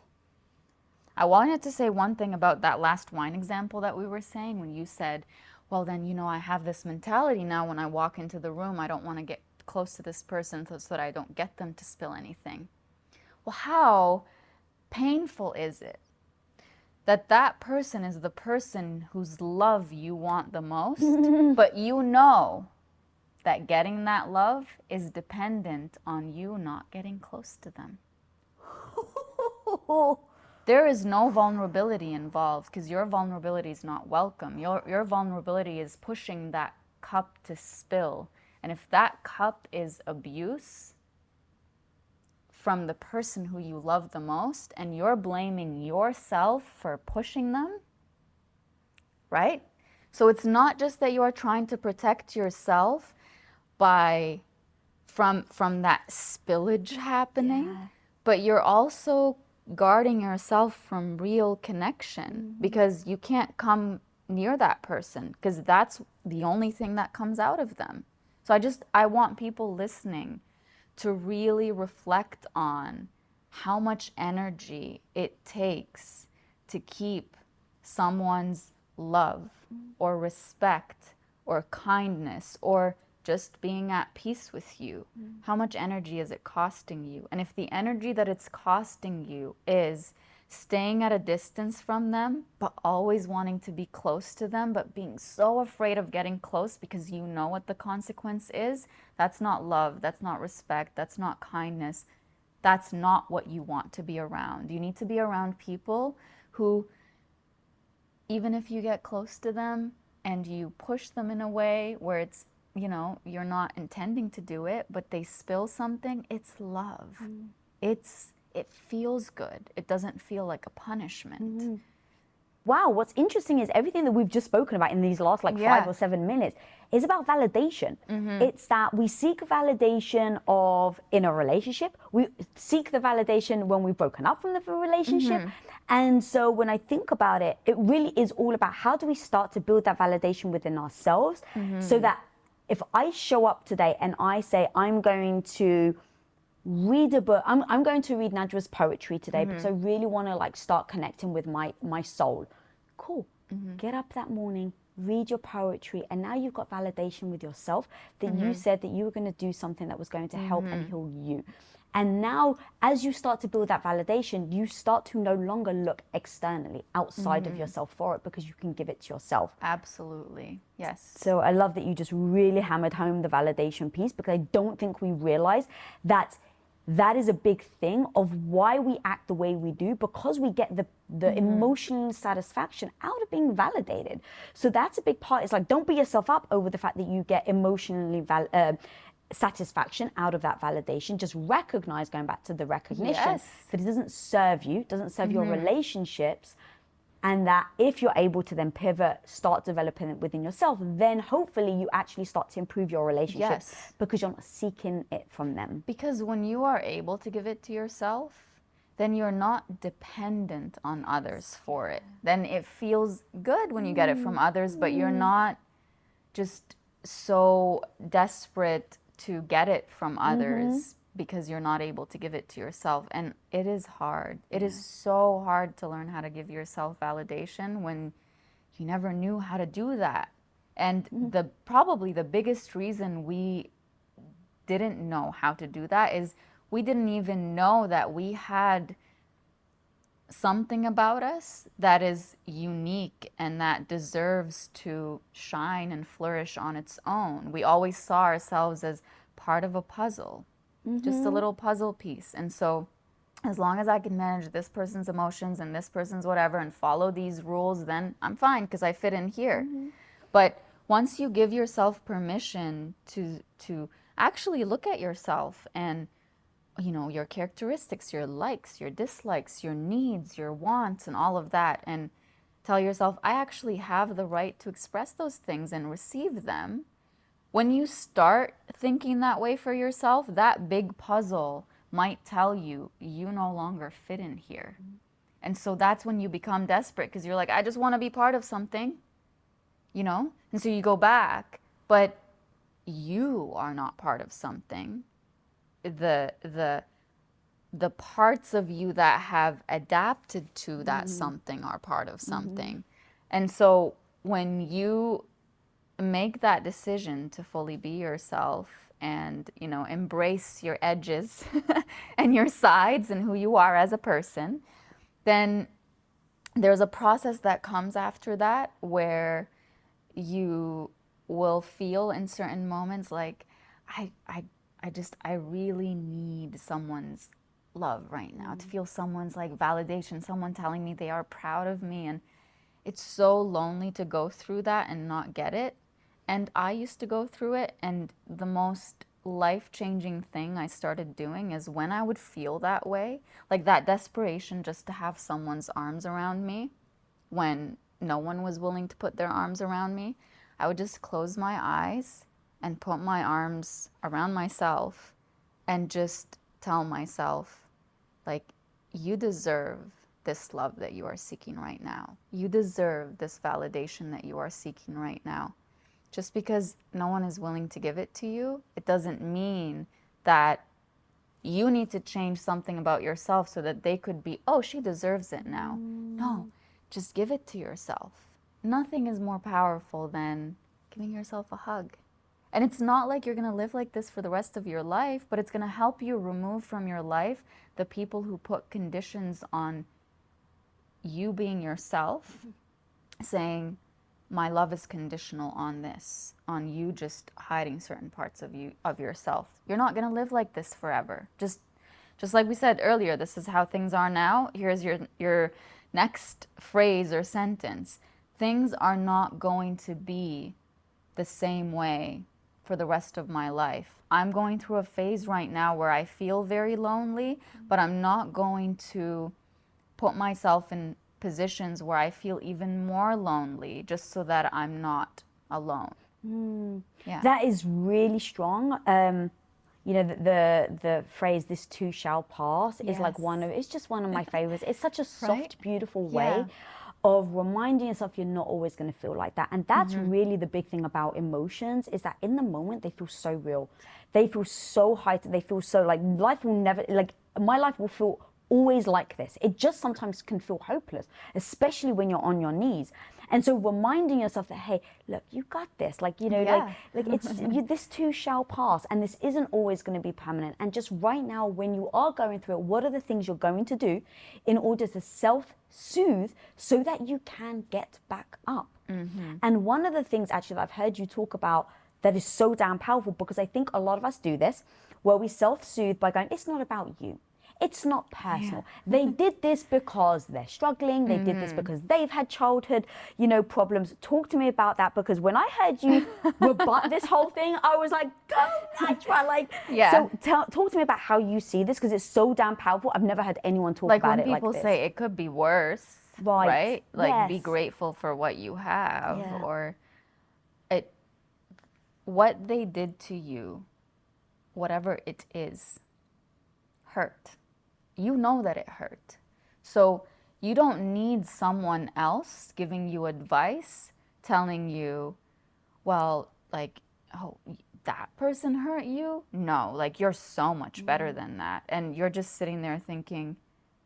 I wanted to say one thing about that last wine example that we were saying, when you said, well, then, I have this mentality now when I walk into the room, I don't want to get close to this person so that I don't get them to spill anything. Well, how painful is it that that person is the person whose love you want the most, but you know that getting that love is dependent on you not getting close to them? There is no vulnerability involved because your vulnerability is not welcome. Your vulnerability is pushing that cup to spill. And if that cup is abuse from the person who you love the most, and you're blaming yourself for pushing them, right? So it's not just that you are trying to protect yourself from that spillage happening, but you're also guarding yourself from real connection, because you can't come near that person because that's the only thing that comes out of them. So I want people listening to really reflect on how much energy it takes to keep someone's love or respect or kindness or just being at peace with you. How much energy is it costing you? And if the energy that it's costing you is staying at a distance from them, but always wanting to be close to them, but being so afraid of getting close because you know what the consequence is, that's not love, that's not respect, that's not kindness. That's not what you want to be around. You need to be around people who, even if you get close to them and you push them in a way where it's, you're not intending to do it, but they spill something, it's love. It feels good. It doesn't feel like a punishment. Wow, what's interesting is everything that we've just spoken about in these last 5 or 7 minutes is about validation. It's that we seek validation in a relationship. We seek the validation when we've broken up from the relationship. And so when I think about it, it really is all about how do we start to build that validation within ourselves, so that if I show up today and I say, I'm going to read a book, I'm going to read Najwa's poetry today because I really want to start connecting with my soul. Cool. Get up that morning, read your poetry, and now you've got validation with yourself that you said that you were going to do something that was going to help and heal you. And now, as you start to build that validation, you start to no longer look externally outside of yourself for it, because you can give it to yourself. Absolutely. Yes. So I love that you just really hammered home the validation piece, because I don't think we realize that that is a big thing of why we act the way we do, because we get the emotional satisfaction out of being validated. So that's a big part. It's don't beat yourself up over the fact that you get emotionally satisfaction out of that validation. Just recognize, going back to the recognition, that it doesn't serve you, doesn't serve your relationships, and that if you're able to then pivot, start developing it within yourself, then hopefully you actually start to improve your relationships because you're not seeking it from them. Because when you are able to give it to yourself, then you're not dependent on others for it. Then it feels good when you get it from others, but you're not just so desperate to get it from others because you're not able to give it to yourself. And it is hard. It is so hard to learn how to give yourself validation when you never knew how to do that. And probably the biggest reason we didn't know how to do that is we didn't even know that we had something about us that is unique and that deserves to shine and flourish on its own. We always saw ourselves as part of a puzzle, just a little puzzle piece. And so as long as I can manage this person's emotions and this person's whatever and follow these rules, then I'm fine because I fit in here. But once you give yourself permission to actually look at yourself and, you know, your characteristics, your likes, your dislikes, your needs, your wants, and all of that, and tell yourself, I actually have the right to express those things and receive them. When you start thinking that way for yourself, that big puzzle might tell you you no longer fit in here. And so that's when you become desperate, because you're like, I just want to be part of something, you know? And so you go back, but you are not part of something. The parts of you that have adapted to that something are part of something. And so when you make that decision to fully be yourself and, you know, embrace your edges and your sides and who you are as a person, then there's a process that comes after that where you will feel in certain moments like, I really need someone's love right now, to feel someone's like validation, someone telling me they are proud of me. And it's so lonely to go through that and not get it. And I used to go through it, and the most life-changing thing I started doing is when I would feel that way, like that desperation just to have someone's arms around me when no one was willing to put their arms around me, I would just close my eyes and put my arms around myself and just tell myself, like, you deserve this love that you are seeking right now. You deserve this validation that you are seeking right now. Just because no one is willing to give it to you, it doesn't mean that you need to change something about yourself so that they could be, oh, she deserves it now. No, just give it to yourself. Nothing is more powerful than giving yourself a hug. And it's not like you're going to live like this for the rest of your life, but it's going to help you remove from your life the people who put conditions on you being yourself, saying, my love is conditional on this, on you just hiding certain parts of you, of yourself. You're not going to live like this forever. Just like we said earlier, this is how things are now. Here's your next phrase or sentence. Things are not going to be the same way for the rest of my life. I'm going through a phase right now where I feel very lonely, but I'm not going to put myself in positions where I feel even more lonely just so that I'm not alone. Yeah. That is really strong. You know, the phrase "this too shall pass" is like it's just one of my favorites. It's such a soft, Right? beautiful way of reminding yourself you're not always going to feel like that. And that's really the big thing about emotions, is that in the moment they feel so real. They feel so heightened. They feel so like life will never, like my life will feel always like this. It just sometimes can feel hopeless, especially when you're on your knees. And so reminding yourself that, hey, look, you got this. Like, you know, like it's this too shall pass, and this isn't always going to be permanent. And just right now, when you are going through it, what are the things you're going to do in order to self-soothe so that you can get back up? And one of the things actually that I've heard you talk about that is so damn powerful, because I think a lot of us do this, where we self-soothe by going, it's not about you. It's not personal. They did this because they're struggling. They did this because they've had childhood, you know, problems. Talk to me about that, because when I heard you rebut this whole thing, I was like, go Najwa. Like, so talk to me about how you see this, because it's so damn powerful. I've never heard anyone talk about it like this. Like when people say it could be worse, right? Like be grateful for what you have, or what they did to you, whatever it is, hurt. You know that it hurt. So you don't need someone else giving you advice, telling you, well, like, oh, that person hurt you? No, like you're so much better than that. And you're just sitting there thinking,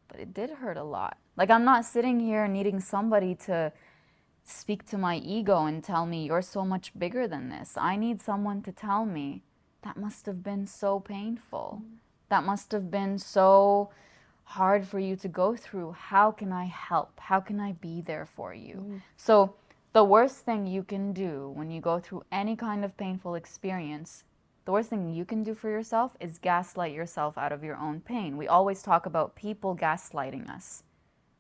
but it did hurt a lot. Like, I'm not sitting here needing somebody to speak to my ego and tell me you're so much bigger than this. I need someone to tell me that must have been so painful. That must have been so hard for you to go through. How can I help? How can I be there for you? So the worst thing you can do when you go through any kind of painful experience, the worst thing you can do for yourself is gaslight yourself out of your own pain. We always talk about people gaslighting us,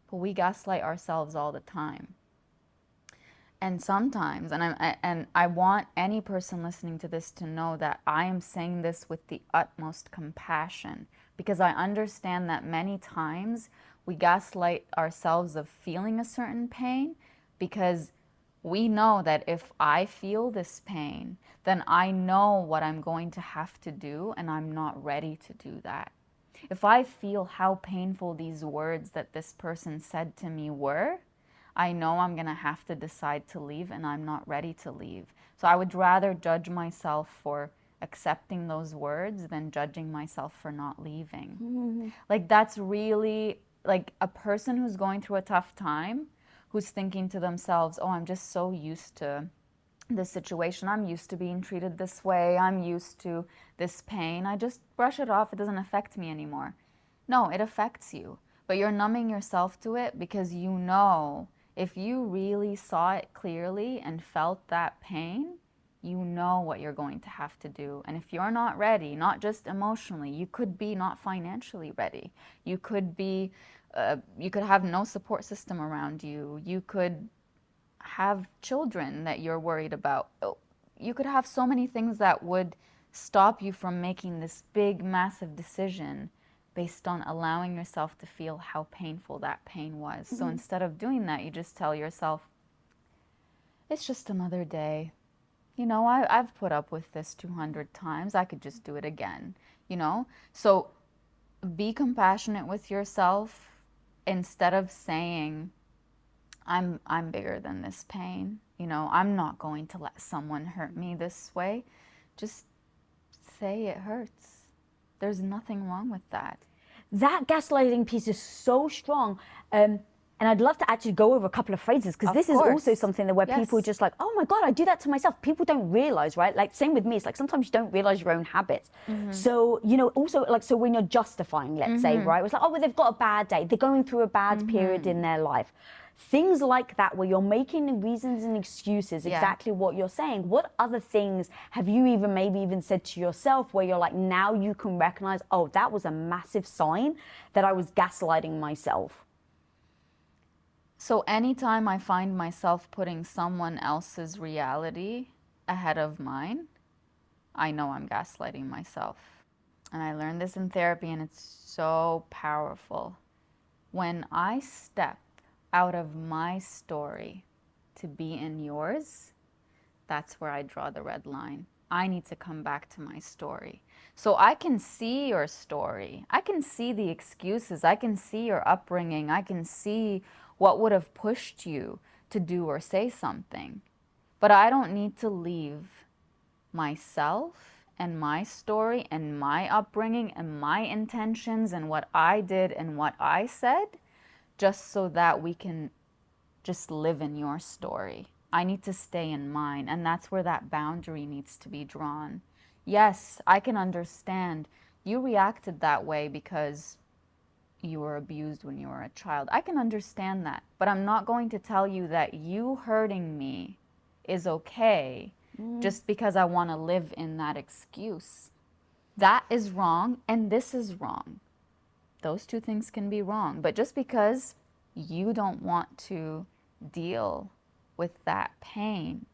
but we gaslight ourselves all the time. And sometimes, and I want any person listening to this to know that I am saying this with the utmost compassion, because I understand that many times we gaslight ourselves of feeling a certain pain because we know that if I feel this pain, then I know what I'm going to have to do, and I'm not ready to do that. If I feel how painful these words that this person said to me were, I know I'm going to have to decide to leave, and I'm not ready to leave. So I would rather judge myself for accepting those words than judging myself for not leaving. Like, that's really like a person who's going through a tough time, who's thinking to themselves, oh, I'm just so used to this situation. I'm used to being treated this way. I'm used to this pain. I just brush it off. It doesn't affect me anymore. No, it affects you. But you're numbing yourself to it because you know if you really saw it clearly and felt that pain, you know what you're going to have to do. And if you're not ready, not just emotionally, you could be not financially ready. You could be, you could have no support system around you. You could have children that you're worried about. You could have so many things that would stop you from making this big, massive decision based on allowing yourself to feel how painful that pain was. So instead of doing that, you just tell yourself, it's just another day. You know, I've put up with this 200 times. I could just do it again, you know? So be compassionate with yourself instead of saying, I'm bigger than this pain. You know, I'm not going to let someone hurt me this way. Just say it hurts. There's nothing wrong with that. That gaslighting piece is so strong. And I'd love to actually go over a couple of phrases, because this is also something that where people are just like, oh my God, I do that to myself. People don't realize, right? Like, same with me. It's like sometimes you don't realize your own habits. So, you know, also like, so when you're justifying, let's say, right? It's like, oh, well, they've got a bad day. They're going through a bad period in their life. Things like that, where you're making reasons and excuses, exactly what you're saying. What other things have you maybe even said to yourself where you're like, now you can recognize, oh, that was a massive sign that I was gaslighting myself? So anytime I find myself putting someone else's reality ahead of mine, I know I'm gaslighting myself. And I learned this in therapy, and it's so powerful. When I step out of my story to be in yours, that's where I draw the red line. I need to come back to my story. So I can see your story. I can see the excuses. I can see your upbringing. I can see what would have pushed you to do or say something. But I don't need to leave myself and my story and my upbringing and my intentions and what I did and what I said just so that we can just live in your story. I need to stay in mine, and that's where that boundary needs to be drawn. Yes, I can understand you reacted that way because you were abused when you were a child. I can understand that, but I'm not going to tell you that you hurting me is okay just because I want to live in that excuse. That is wrong, and this is wrong. Those two things can be wrong, but just because you don't want to deal with that pain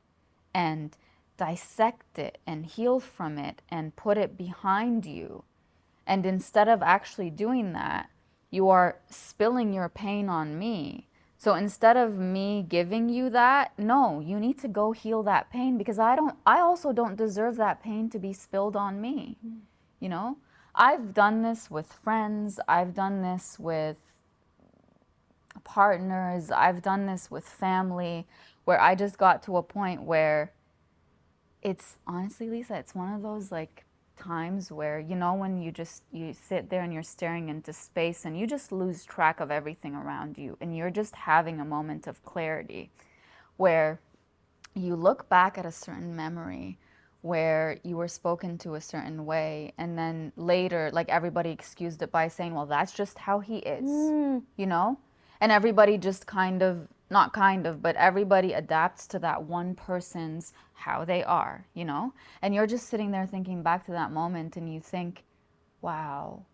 and dissect it and heal from it and put it behind you, and instead of actually doing that, you are spilling your pain on me. So instead of me giving you that, no, you need to go heal that pain, because I also don't deserve that pain to be spilled on me. You know, I've done this with friends, I've done this with partners, I've done this with family, where I just got to a point where it's honestly, Lisa, it's one of those like times where, you know, when you sit there and you're staring into space and you just lose track of everything around you, and you're just having a moment of clarity where you look back at a certain memory where you were spoken to a certain way, and then later, like, everybody excused it by saying, well, that's just how he is, you know? And everybody just but everybody adapts to that one person's how they are, you know? And you're just sitting there thinking back to that moment, and you think, wow,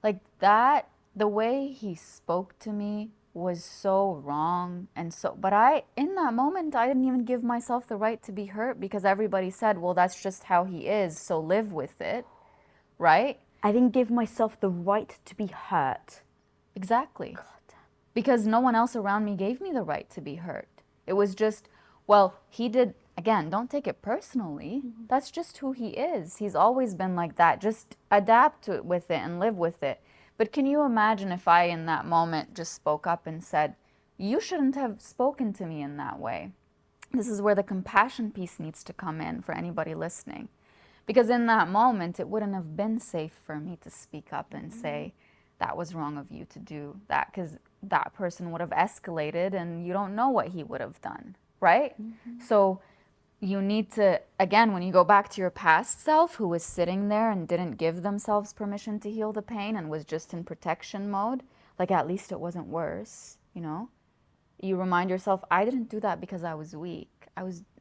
like that, the way he spoke to me was so wrong. And so, but I, in that moment, I didn't even give myself the right to be hurt because everybody said, well, that's just how he is, so live with it, right? I didn't give myself the right to be hurt. Exactly. Because no one else around me gave me the right to be hurt. It was just, well, he did, again, don't take it personally. That's just who he is. He's always been like that. Just adapt to it with it and live with it. But can you imagine if I, in that moment, just spoke up and said, you shouldn't have spoken to me in that way? This is where the compassion piece needs to come in for anybody listening. Because in that moment, it wouldn't have been safe for me to speak up and say, that was wrong of you to do that, because that person would have escalated and you don't know what he would have done, right? So you need to, again, when you go back to your past self who was sitting there and didn't give themselves permission to heal the pain and was just in protection mode, like at least it wasn't worse, you know? You remind yourself, I didn't do that because I was weak.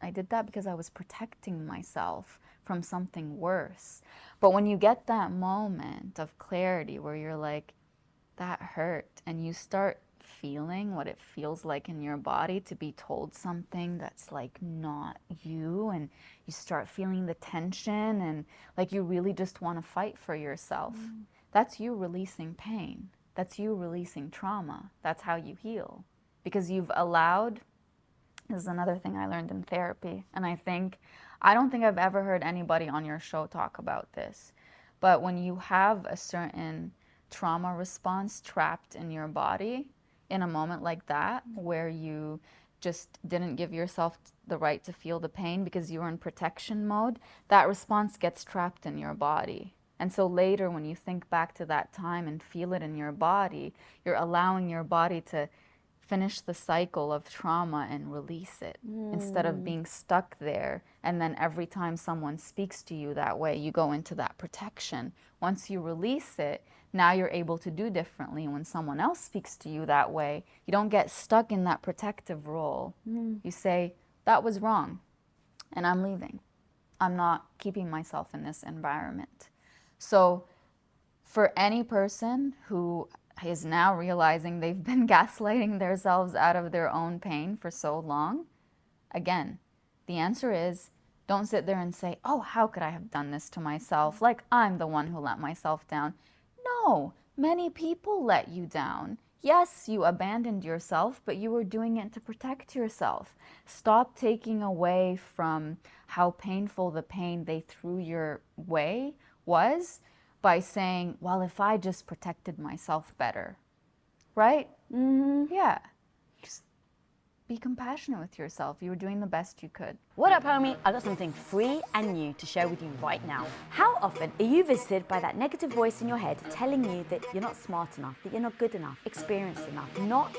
I did that because I was protecting myself from something worse. But when you get that moment of clarity where you're like, that hurt, and you start feeling what it feels like in your body to be told something that's like not you, and you start feeling the tension and like you really just want to fight for yourself. That's you releasing pain. That's you releasing trauma. That's how you heal. Because you've allowed, this is another thing I learned in therapy, and I don't think I've ever heard anybody on your show talk about this, but when you have a certain trauma response trapped in your body in a moment like that, where you just didn't give yourself the right to feel the pain because you were in protection mode, that response gets trapped in your body. And so later when you think back to that time and feel it in your body, you're allowing your body to finish the cycle of trauma and release it instead of being stuck there. And then every time someone speaks to you that way, you go into that protection. Once you release it, now you're able to do differently. When someone else speaks to you that way, you don't get stuck in that protective role. You say, that was wrong, and I'm leaving. I'm not keeping myself in this environment. So for any person who is now realizing they've been gaslighting themselves out of their own pain for so long, again, the answer is, don't sit there and say, oh, how could I have done this to myself? Like I'm the one who let myself down. No, many people let you down. Yes, you abandoned yourself, but you were doing it to protect yourself. Stop taking away from how painful the pain they threw your way was by saying, well, if I just protected myself better, right? Yeah. Just be compassionate with yourself. You were doing the best you could. What up, homie? I got something free and new to share with you right now. How often are you visited by that negative voice in your head telling you that you're not smart enough, that you're not good enough, experienced enough, not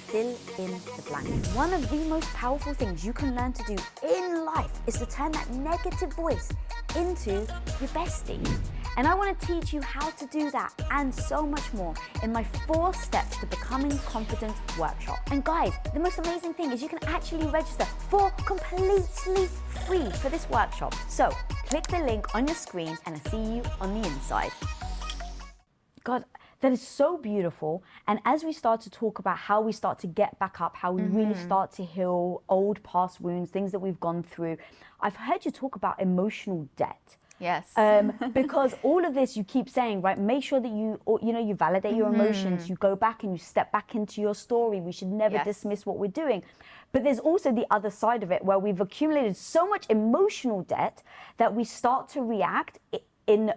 fill in the blank? One of the most powerful things you can learn to do in life is to turn that negative voice into your bestie. And I want to teach you how to do that and so much more in my 4 steps to becoming confident workshop. And guys, the most amazing thing is you can actually register for completely free for this workshop. So click the link on your screen and I'll see you on the inside. God, that is so beautiful. And as we start to talk about how we start to get back up, how we really start to heal old past wounds, things that we've gone through, I've heard you talk about emotional debt. Yes. Because all of this you keep saying, right? Make sure that you validate your emotions. You go back and you step back into your story. We should never dismiss what we're doing. But there's also the other side of it where we've accumulated so much emotional debt that we start to react in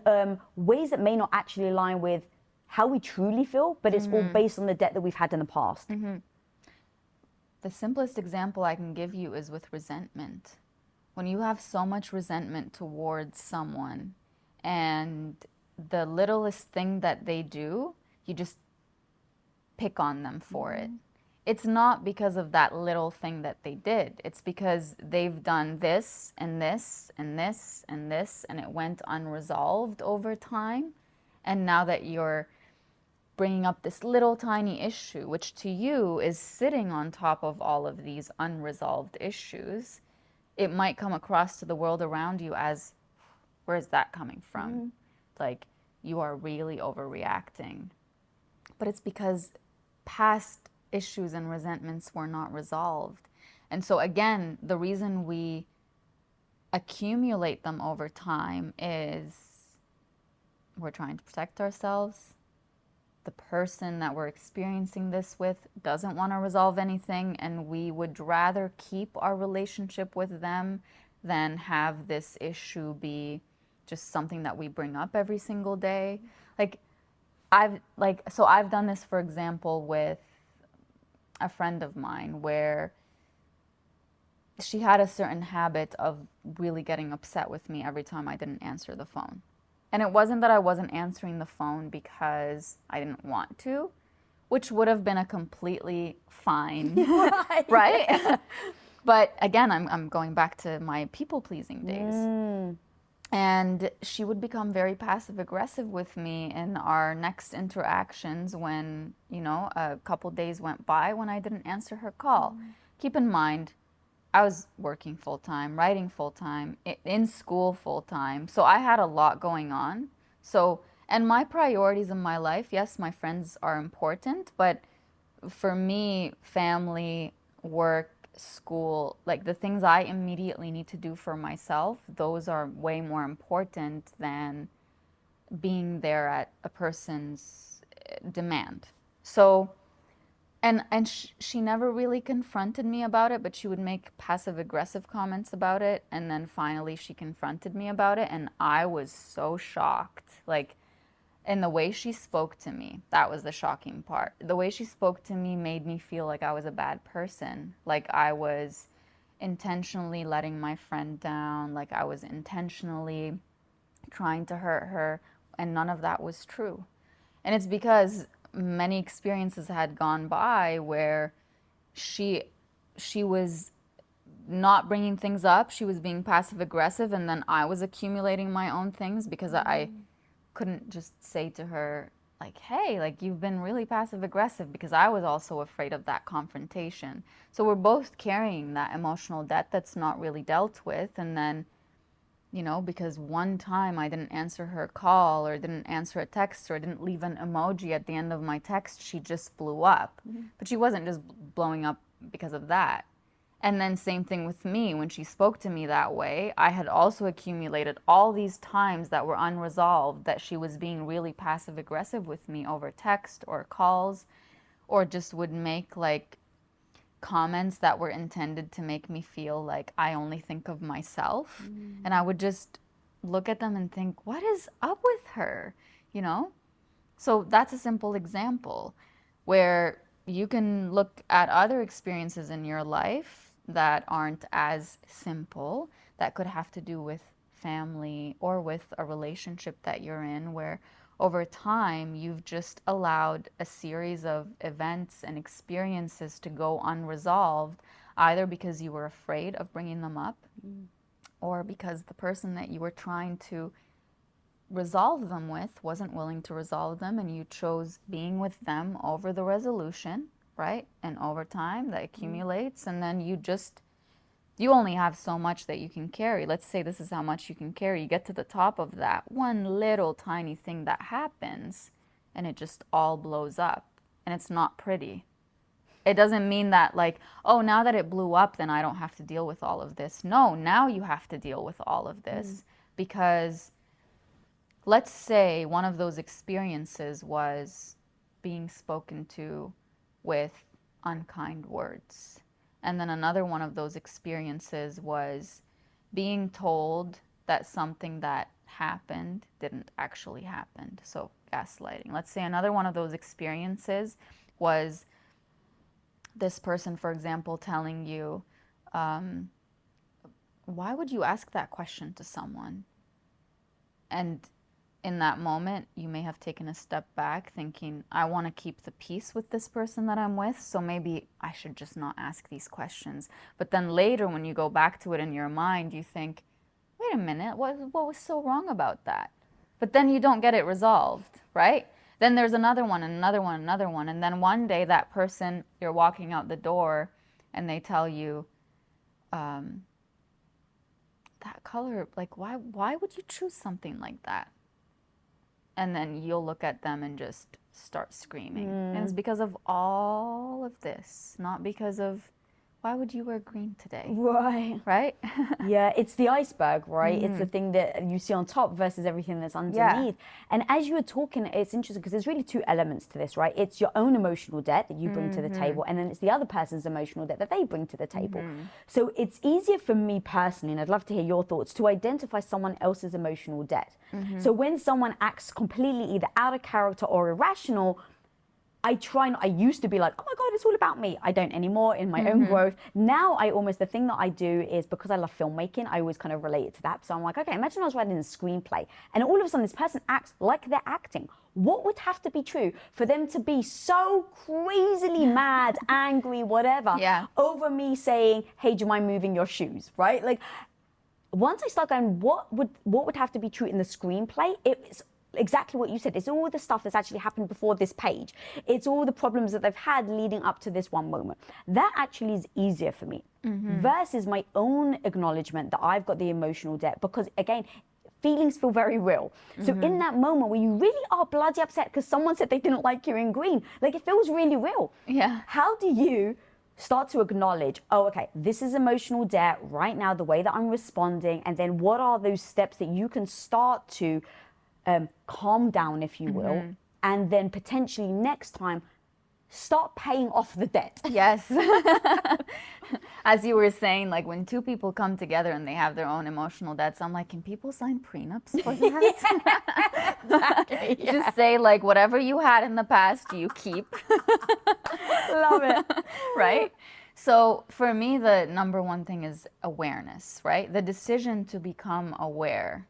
ways that may not actually align with how we truly feel, but it's all based on the debt that we've had in the past. The simplest example I can give you is with resentment. When you have so much resentment towards someone and the littlest thing that they do, you just pick on them for it. It's not because of that little thing that they did. It's because they've done this and this and this and this, and it went unresolved over time. And now that you're bringing up this little tiny issue, which to you is sitting on top of all of these unresolved issues, it might come across to the world around you as, where's that coming from? Like, you are really overreacting. But it's because past issues and resentments were not resolved. And so again, the reason we accumulate them over time is we're trying to protect ourselves. The person that we're experiencing this with doesn't want to resolve anything, and we would rather keep our relationship with them than have this issue be just something that we bring up every single day. I've done this, for example, with a friend of mine where she had a certain habit of really getting upset with me every time I didn't answer the phone. And it wasn't that I wasn't answering the phone because I didn't want to, which would have been a completely fine, right? But again, I'm going back to my people-pleasing days. And she would become very passive-aggressive with me in our next interactions when, a couple days went by when I didn't answer her call. Keep in mind, I was working full-time, writing full-time, in school full-time. So I had a lot going on. And my priorities in my life, yes, my friends are important, but for me, family, work, school, like the things I immediately need to do for myself, those are way more important than being there at a person's demand. So she never really confronted me about it, but she would make passive aggressive comments about it. And then finally she confronted me about it. And I was so shocked. Like, in the way she spoke to me, that was the shocking part. The way she spoke to me made me feel like I was a bad person. Like I was intentionally letting my friend down. Like I was intentionally trying to hurt her. And none of that was true. And it's because many experiences had gone by where she was not bringing things up. She was being passive aggressive, and then I was accumulating my own things because I couldn't just say to her like, hey, like you've been really passive aggressive, because I was also afraid of that confrontation. So we're both carrying that emotional debt that's not really dealt with. And then because one time I didn't answer her call or didn't answer a text or didn't leave an emoji at the end of my text, she just blew up. But she wasn't just blowing up because of that. And then same thing with me. When she spoke to me that way, I had also accumulated all these times that were unresolved, that she was being really passive aggressive with me over text or calls, or just would make like comments that were intended to make me feel like I only think of myself. And I would just look at them and think, what is up with her? So that's a simple example where you can look at other experiences in your life that aren't as simple, that could have to do with family or with a relationship that you're in, where over time you've just allowed a series of events and experiences to go unresolved, either because you were afraid of bringing them up or because the person that you were trying to resolve them with wasn't willing to resolve them, and you chose being with them over the resolution, right? And over time that accumulates, and then you only have so much that you can carry. Let's say this is how much you can carry. You get to the top of that one little tiny thing that happens, and it just all blows up, and it's not pretty. It doesn't mean that like, oh, now that it blew up, then I don't have to deal with all of this. No, now you have to deal with all of this, because let's say one of those experiences was being spoken to with unkind words. And then another one of those experiences was being told that something that happened didn't actually happen. So gaslighting. Let's say another one of those experiences was this person, for example, telling you, why would you ask that question to someone? And in that moment, you may have taken a step back thinking, I want to keep the peace with this person that I'm with, so maybe I should just not ask these questions. But then later, when you go back to it in your mind, you think, wait a minute, what was so wrong about that? But then you don't get it resolved, right? Then there's another one, and another one, another one. And then one day, that person, you're walking out the door, and they tell you, that color, like, why would you choose something like that? and then you'll look at them and just start screaming. And it's because of all of this, not because of why would you wear green today? Right. Right? Yeah, it's the iceberg, right? It's the thing that you see on top versus everything that's underneath. And as you were talking, it's interesting because there's really two elements to this, right? It's your own emotional debt that you bring to the table, and then it's the other person's emotional debt that they bring to the table. So it's easier for me personally, and I'd love to hear your thoughts, to identify someone else's emotional debt. So when someone acts completely either out of character or irrational, I used to be like, oh my God, it's all about me. I don't anymore in my own growth. Now the thing that I do is, because I love filmmaking, I always kind of relate it to that. So I'm like, okay, imagine I was writing a screenplay and all of a sudden this person acts like they're acting. What would have to be true for them to be so crazily mad, angry, whatever, over me saying, hey, do you mind moving your shoes, right? Like, once I start going, what would have to be true in the screenplay? It's exactly what you said. It's all the stuff that's actually happened before this page. It's all the problems that they've had leading up to this one moment. That actually is easier for me versus my own acknowledgement that I've got the emotional debt, because again, feelings feel very real. So in that moment where you really are bloody upset because someone said they didn't like you in green, like, it feels really real. Yeah. How do you start to acknowledge, oh, okay, this is emotional debt right now, the way that I'm responding, and then what are those steps that you can start to calm down, if you will, and then potentially next time start paying off the debt. Yes. As you were saying, like, when two people come together and they have their own emotional debts, I'm like, can people sign prenups for that? Exactly, yeah. Just say, like, whatever you had in the past, you keep. Love it. Right? So for me, the number one thing is awareness, right? The decision to become aware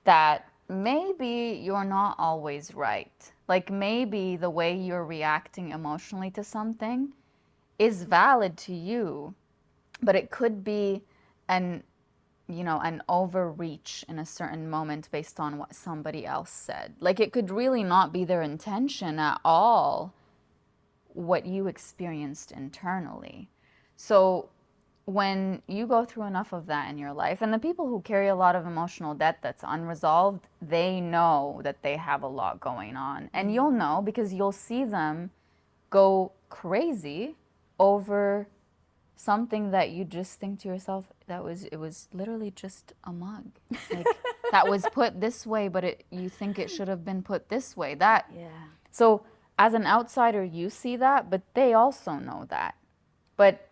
that maybe you're not always right. Like, maybe the way you're reacting emotionally to something is valid to you, but it could be an overreach in a certain moment based on what somebody else said. Like, it could really not be their intention at all, what you experienced internally. So when you go through enough of that in your life, and the people who carry a lot of emotional debt that's unresolved, they know that they have a lot going on. And you'll know because you'll see them go crazy over something that you just think to yourself, it was literally just a mug. Like, that was put this way, but you think it should have been put this way. So as an outsider, you see that, but they also know that. But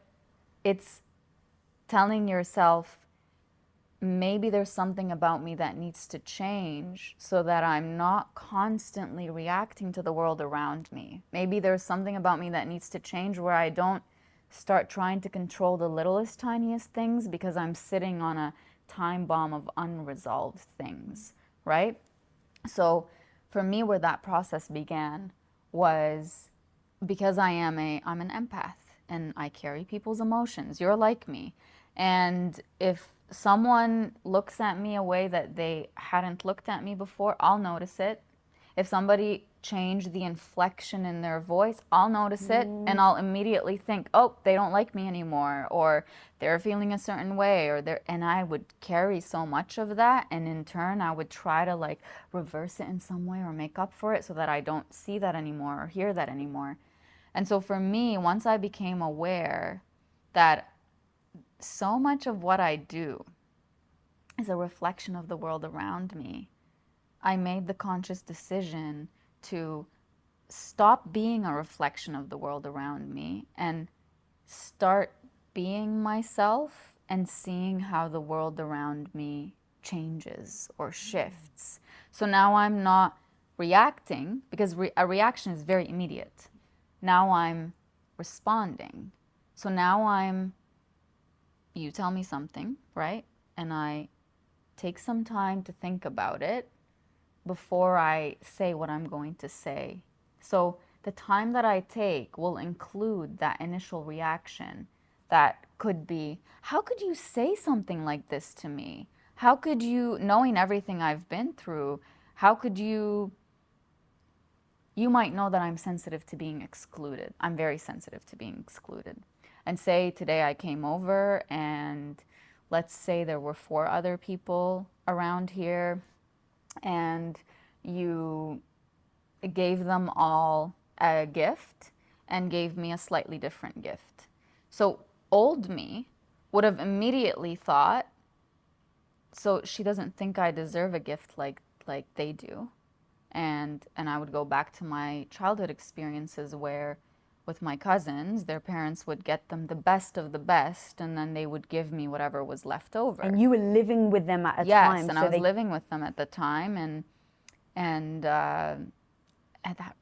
it's telling yourself, maybe there's something about me that needs to change so that I'm not constantly reacting to the world around me. Maybe there's something about me that needs to change where I don't start trying to control the littlest, tiniest things because I'm sitting on a time bomb of unresolved things, right? So for me, where that process began was because I'm an empath and I carry people's emotions. You're like me. And if someone looks at me a way that they hadn't looked at me before, I'll notice it. If somebody changed the inflection in their voice, I'll notice it, and I'll immediately think, oh, they don't like me anymore, or they're feeling a certain way, and I would carry so much of that, and in turn, I would try to, like, reverse it in some way or make up for it so that I don't see that anymore or hear that anymore. And so for me, once I became aware that so much of what I do is a reflection of the world around me, I made the conscious decision to stop being a reflection of the world around me and start being myself and seeing how the world around me changes or shifts. So now I'm not reacting, because a reaction is very immediate. Now I'm responding. So now you tell me something, right? And I take some time to think about it before I say what I'm going to say. So the time that I take will include that initial reaction that could be, how could you say something like this to me? How could you, knowing everything I've been through, how could you might know that I'm sensitive to being excluded. I'm very sensitive to being excluded. And say today I came over and let's say there were 4 other people around here and you gave them all a gift and gave me a slightly different gift. So old me would have immediately thought, so she doesn't think I deserve a gift like they do. And I would go back to my childhood experiences where with my cousins, their parents would get them the best of the best, and then they would give me whatever was left over. And you were living with them at a Yes, time. and I was living with them at the time, and that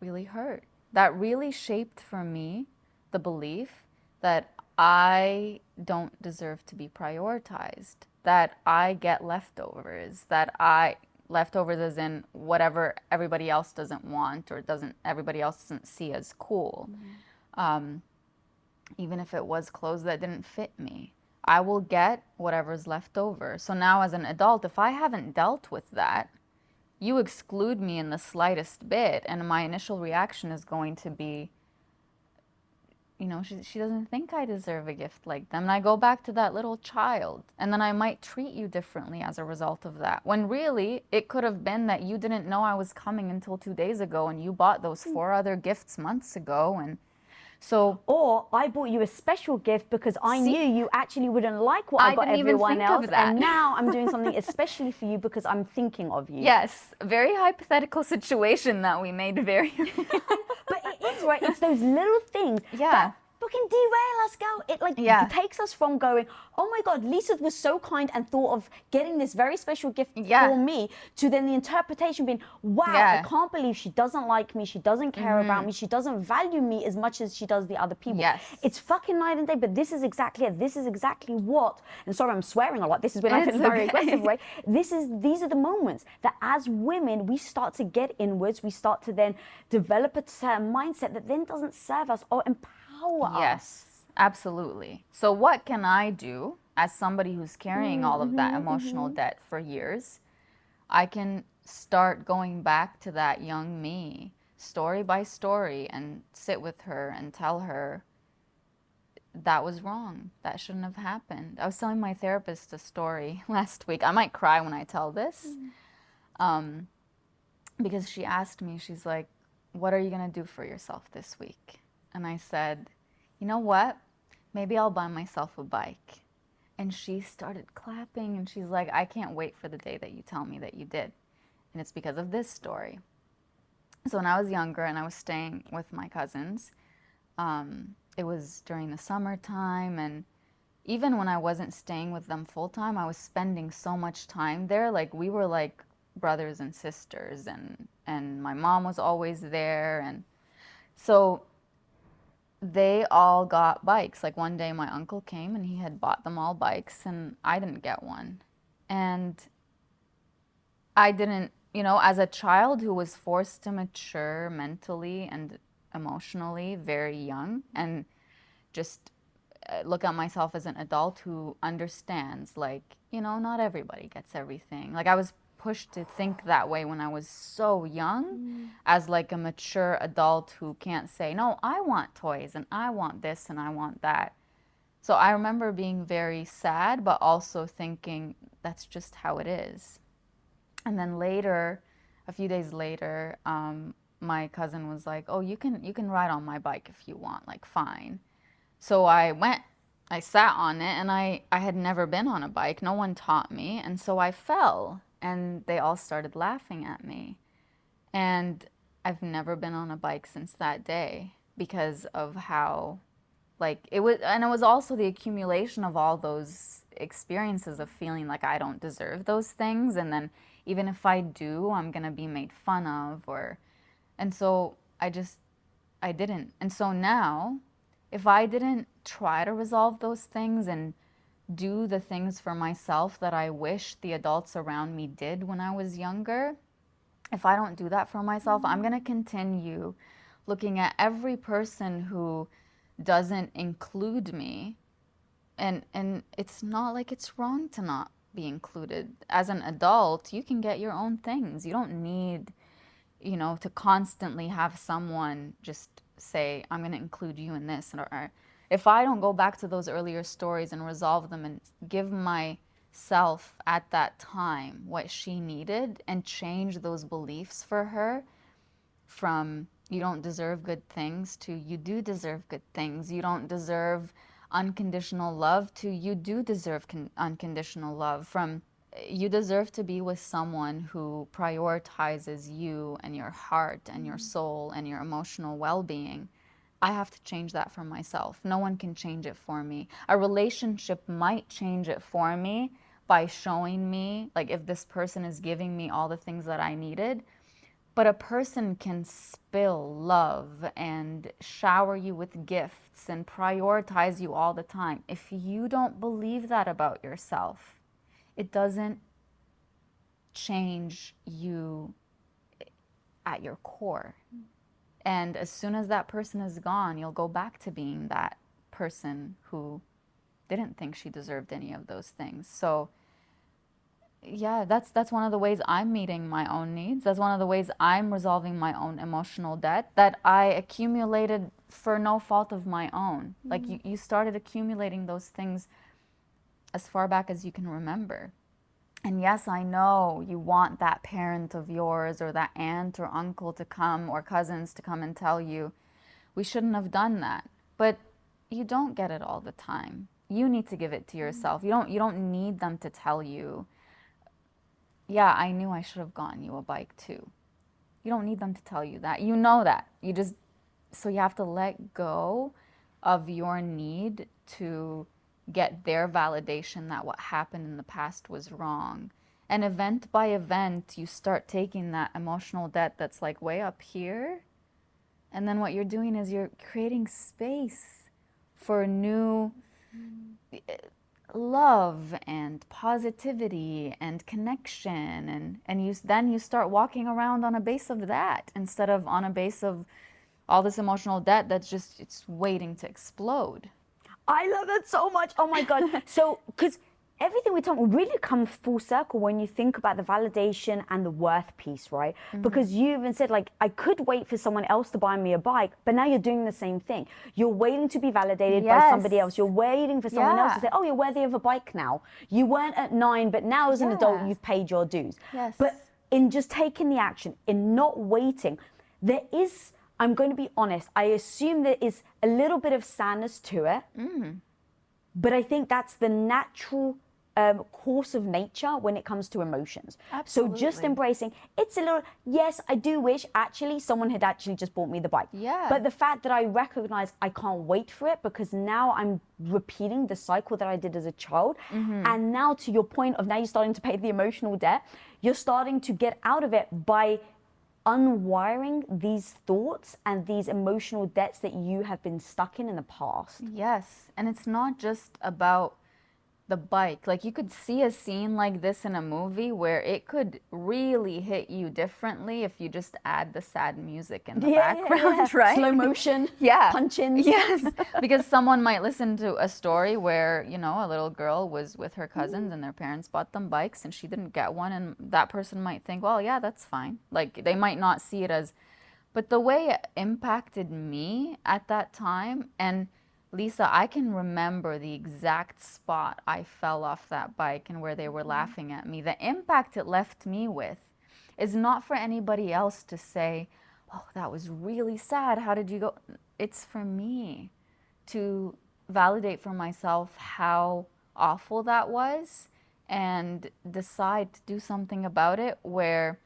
really hurt. That really shaped for me the belief that I don't deserve to be prioritized, that I get leftovers, leftovers as in whatever everybody else doesn't want or everybody else doesn't see as cool. Even if it was clothes that didn't fit me, I will get whatever's left over. So now as an adult, if I haven't dealt with that, you exclude me in the slightest bit, and my initial reaction is going to be, she doesn't think I deserve a gift like them. And I go back to that little child, and then I might treat you differently as a result of that. When really, it could have been that you didn't know I was coming until 2 days ago, and you bought those 4 other gifts months ago, and so. Or I bought you a special gift because I knew you actually wouldn't like what I got everyone else, and now I'm doing something especially for you because I'm thinking of you. Yes, very hypothetical situation that we made very. But it is, right? It's those little things that fucking derail us, girl. It takes us from going, oh my God, Lisa was so kind and thought of getting this very special gift for me, to then the interpretation being, wow, I can't believe she doesn't like me, she doesn't care about me, she doesn't value me as much as she does the other people. Yes. It's fucking night and day, but this is exactly it. This is exactly what, and sorry, I'm swearing a lot. This is when I feel very aggressive, right? These are the moments that as women, we start to get inwards, we start to then develop a certain mindset that then doesn't serve us or empower us. Yes, absolutely. So what can I do as somebody who's carrying all of that emotional debt for years? I can start going back to that young me, story by story, and sit with her and tell her that was wrong. That shouldn't have happened. I was telling my therapist a story last week. I might cry when I tell this, because she asked me, she's like, what are you going to do for yourself this week? And I said, you know what? Maybe I'll buy myself a bike. And she started clapping, and she's like, I can't wait for the day that you tell me that you did. And it's because of this story. So when I was younger and I was staying with my cousins, it was during the summertime, and even when I wasn't staying with them full time, I was spending so much time there. Like, we were like brothers and sisters, and my mom was always there. And so they all got bikes. Like, one day my uncle came and he had bought them all bikes, and I didn't get one. And I didn't, as a child who was forced to mature mentally and emotionally very young, and just look at myself as an adult who understands, like, not everybody gets everything. Like, I was pushed to think that way when I was so young, as like a mature adult who can't say, no, I want toys and I want this and I want that. So I remember being very sad, but also thinking that's just how it is. And then later, a few days later, my cousin was like, oh, you can ride on my bike if you want, like, fine. So I sat on it, and I had never been on a bike. No one taught me. And so I fell, and they all started laughing at me. And I've never been on a bike since that day because of how, like, it was, and it was also the accumulation of all those experiences of feeling like I don't deserve those things. And then even if I do, I'm going to be made fun of, and so I didn't. And so now, if I didn't try to resolve those things and do the things for myself that I wish the adults around me did when I was younger, if I don't do that for myself, I'm going to continue looking at every person who doesn't include me. And it's not like it's wrong to not be included. As an adult, you can get your own things. You don't need, to constantly have someone just say, I'm going to include you in this. Or if I don't go back to those earlier stories and resolve them and give my self at that time what she needed and change those beliefs for her from you don't deserve good things to you do deserve good things. You don't deserve unconditional love to you do deserve unconditional love. From you deserve to be with someone who prioritizes you and your heart and your soul and your emotional well-being. I have to change that for myself. No one can change it for me. A relationship might change it for me by showing me, like, if this person is giving me all the things that I needed. But a person can spill love and shower you with gifts and prioritize you all the time. If you don't believe that about yourself, it doesn't change you at your core. And as soon as that person is gone, you'll go back to being that person who didn't think she deserved any of those things. So yeah, that's one of the ways I'm meeting my own needs. That's one of the ways I'm resolving my own emotional debt that I accumulated for no fault of my own. Like you started accumulating those things as far back as you can remember. And yes, I know you want that parent of yours or that aunt or uncle to come or cousins to come and tell you, we shouldn't have done that. But you don't get it all the time. You need to give it to yourself. You don't need them to tell you, yeah, I knew I should have gotten you a bike too. You don't need them to tell you that. You know that. So you have to let go of your need to get their validation that what happened in the past was wrong. And event by event, you start taking that emotional debt that's like way up here. And then what you're doing is you're creating space for new love and positivity and connection, and then you start walking around on a base of that instead of on a base of all this emotional debt that's just it's waiting to explode. I love that so much. Oh my God. So, because everything we talk really comes full circle when you think about the validation and the worth piece, right? Because you even said, like, I could wait for someone else to buy me a bike, but now you're doing the same thing. You're waiting to be validated by somebody else. You're waiting for someone else to say, oh, you're worthy of a bike now. You weren't at 9, but now as an adult, you've paid your dues. Yes. But in just taking the action, in not waiting, there is, I'm going to be honest, I assume there is a little bit of sadness to it. But I think that's the natural course of nature when it comes to emotions. Absolutely. So just embracing, it's a little, yes, I do wish actually someone had actually just bought me the bike. Yeah. But the fact that I recognize I can't wait for it because now I'm repeating the cycle that I did as a child. And now to your point of now you're starting to pay the emotional debt, you're starting to get out of it by unwiring these thoughts and these emotional debts that you have been stuck in the past. Yes, and it's not just about the bike. Like, you could see a scene like this in a movie where it could really hit you differently if you just add the sad music in the background, right? Slow motion, punch-ins. Yes, because someone might listen to a story where, you know, a little girl was with her cousins and their parents bought them bikes and she didn't get one, and that person might think, well, yeah, that's fine. Like, they might not see it as, but the way it impacted me at that time, and Lisa, I can remember the exact spot I fell off that bike and where they were laughing at me. The impact it left me with is not for anybody else to say, oh, that was really sad. How did you go? It's for me to validate for myself how awful that was and decide to do something about it where,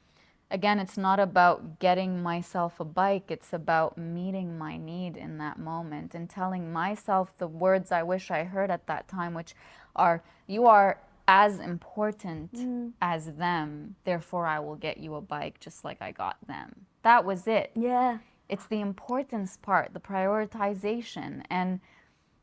again, it's not about getting myself a bike. It's about meeting my need in that moment and telling myself the words I wish I heard at that time, which are, you are as important as them. Therefore, I will get you a bike just like I got them. That was it. Yeah. It's the importance part, the prioritization. And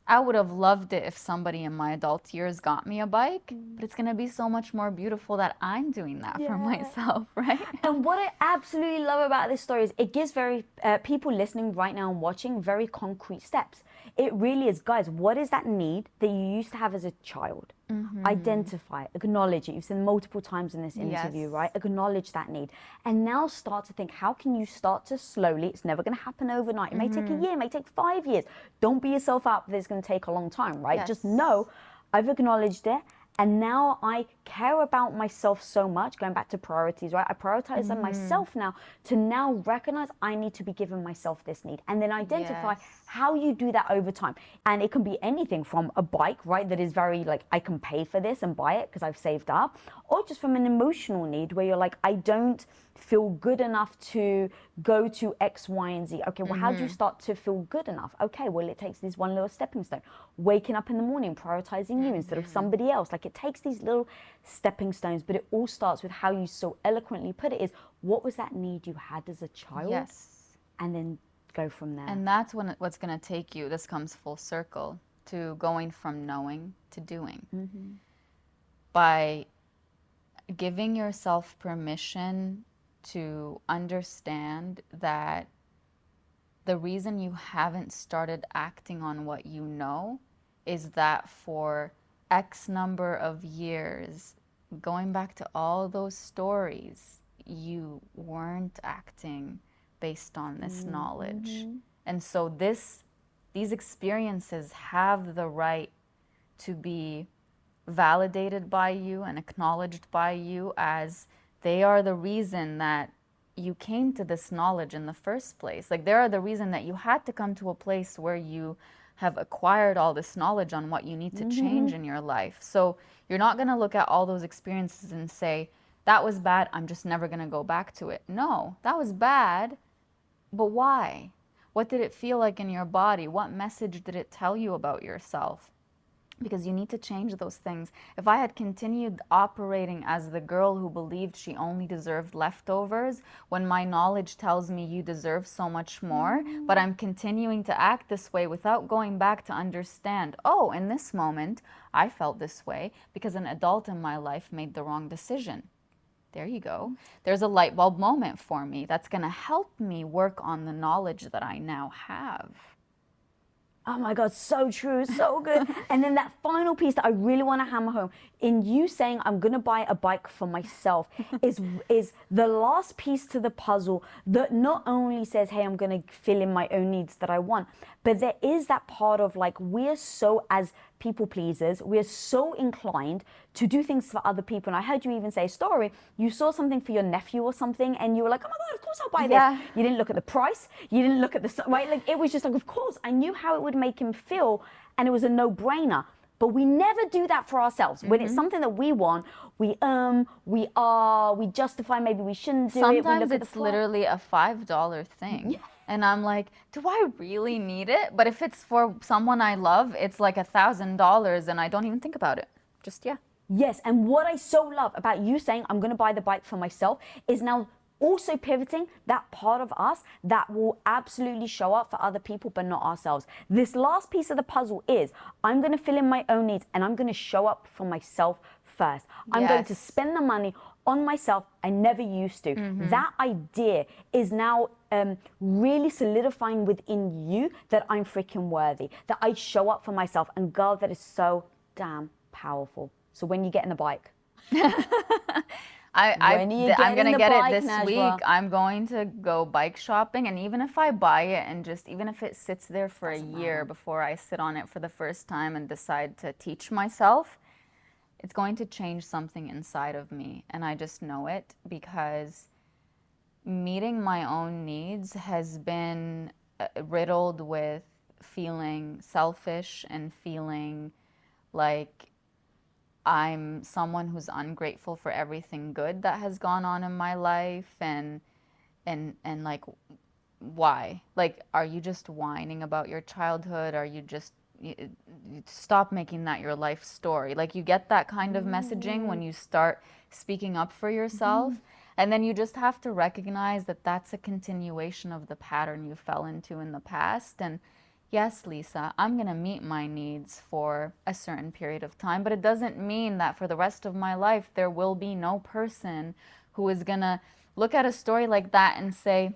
I would have loved it if somebody in my adult years got me a bike, but it's going to be so much more beautiful that I'm doing that for myself, right? And what I absolutely love about this story is it gives very people listening right now and watching very concrete steps. It really is, guys, what is that need that you used to have as a child? Identify, acknowledge it. You've said multiple times in this interview, right? Acknowledge that need. And now start to think, how can you start to slowly, it's never going to happen overnight. It may take a year, it may take 5 years. Don't beat yourself up that it's going to take a long time, right? Just know I've acknowledged it. And now I care about myself so much, going back to priorities, right? I prioritize on myself now to now recognize I need to be giving myself this need. And then identify how you do that over time. And it can be anything from a bike, right? That is very like, I can pay for this and buy it because I've saved up. Or just from an emotional need where you're like, I don't feel good enough to go to X, Y, and Z. Okay, well, how do you start to feel good enough? Okay, well, it takes this one little stepping stone. Waking up in the morning, prioritizing you instead of somebody else. Like, it takes these little stepping stones, but it all starts with how you so eloquently put it is, what was that need you had as a child? Yes. And then go from there. And that's what's going to take you, this comes full circle, to going from knowing to doing. By giving yourself permission to understand that the reason you haven't started acting on what you know is that for X number of years, going back to all those stories, you weren't acting based on this knowledge. And so these experiences have the right to be validated by you and acknowledged by you as they are the reason that you came to this knowledge in the first place. Like, they are the reason that you had to come to a place where you have acquired all this knowledge on what you need to change in your life. So you're not going to look at all those experiences and say, that was bad, I'm just never going to go back to it. No, that was bad, but why? What did it feel like in your body? What message did it tell you about yourself? Because you need to change those things. If I had continued operating as the girl who believed she only deserved leftovers, when my knowledge tells me you deserve so much more, but I'm continuing to act this way without going back to understand, oh, in this moment, I felt this way because an adult in my life made the wrong decision. There you go. There's a light bulb moment for me that's going to help me work on the knowledge that I now have. Oh my God, so true, so good. And then that final piece that I really want to hammer home in you saying I'm going to buy a bike for myself is the last piece to the puzzle that not only says, hey, I'm going to fill in my own needs that I want, but there is that part of like, we're so, as people pleasers, we're so inclined to do things for other people. And I heard you even say a story, you saw something for your nephew or something and you were like, oh my God, of course I'll buy this. You didn't look at the price, you didn't look at the, right? Like, it was just like, of course, I knew how it would make him feel and it was a no-brainer. But we never do that for ourselves. When it's something that we want, we justify, maybe we shouldn't do it. Sometimes it's literally a $5 thing. And I'm like, do I really need it? But if it's for someone I love, it's like $1,000 and I don't even think about it. Just, Yes, and what I so love about you saying, I'm going to buy the bike for myself, is now also pivoting that part of us that will absolutely show up for other people, but not ourselves. This last piece of the puzzle is, I'm going to fill in my own needs and I'm going to show up for myself first. I'm going to spend the money on myself. I never used to. That idea is now really solidifying within you that I'm freaking worthy, that I show up for myself. And girl, that is so damn powerful. So when you get in the bike, I'm going to get it this Najwa week. I'm going to go bike shopping. And even if I buy it and even if it sits there for a year before I sit on it for the first time and decide to teach myself, it's going to change something inside of me. And I just know it because meeting my own needs has been riddled with feeling selfish and feeling like I'm someone who's ungrateful for everything good that has gone on in my life and like, why? Like, are you just whining about your childhood? Are you just stop making that your life story? Like, you get that kind of messaging when you start speaking up for yourself. And then you just have to recognize that that's a continuation of the pattern you fell into in the past. And yes, Lisa, I'm going to meet my needs for a certain period of time, but it doesn't mean that for the rest of my life, there will be no person who is going to look at a story like that and say,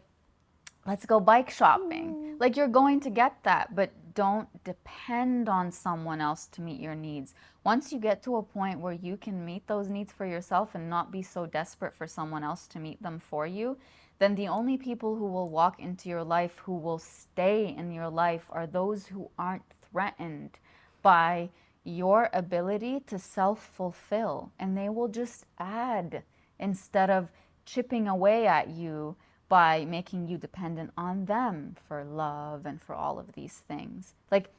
let's go bike shopping. Like, you're going to get that, but don't depend on someone else to meet your needs. Once you get to a point where you can meet those needs for yourself and not be so desperate for someone else to meet them for you, then the only people who will walk into your life, who will stay in your life, are those who aren't threatened by your ability to self-fulfill, and they will just add instead of chipping away at you by making you dependent on them for love and for all of these things. Like,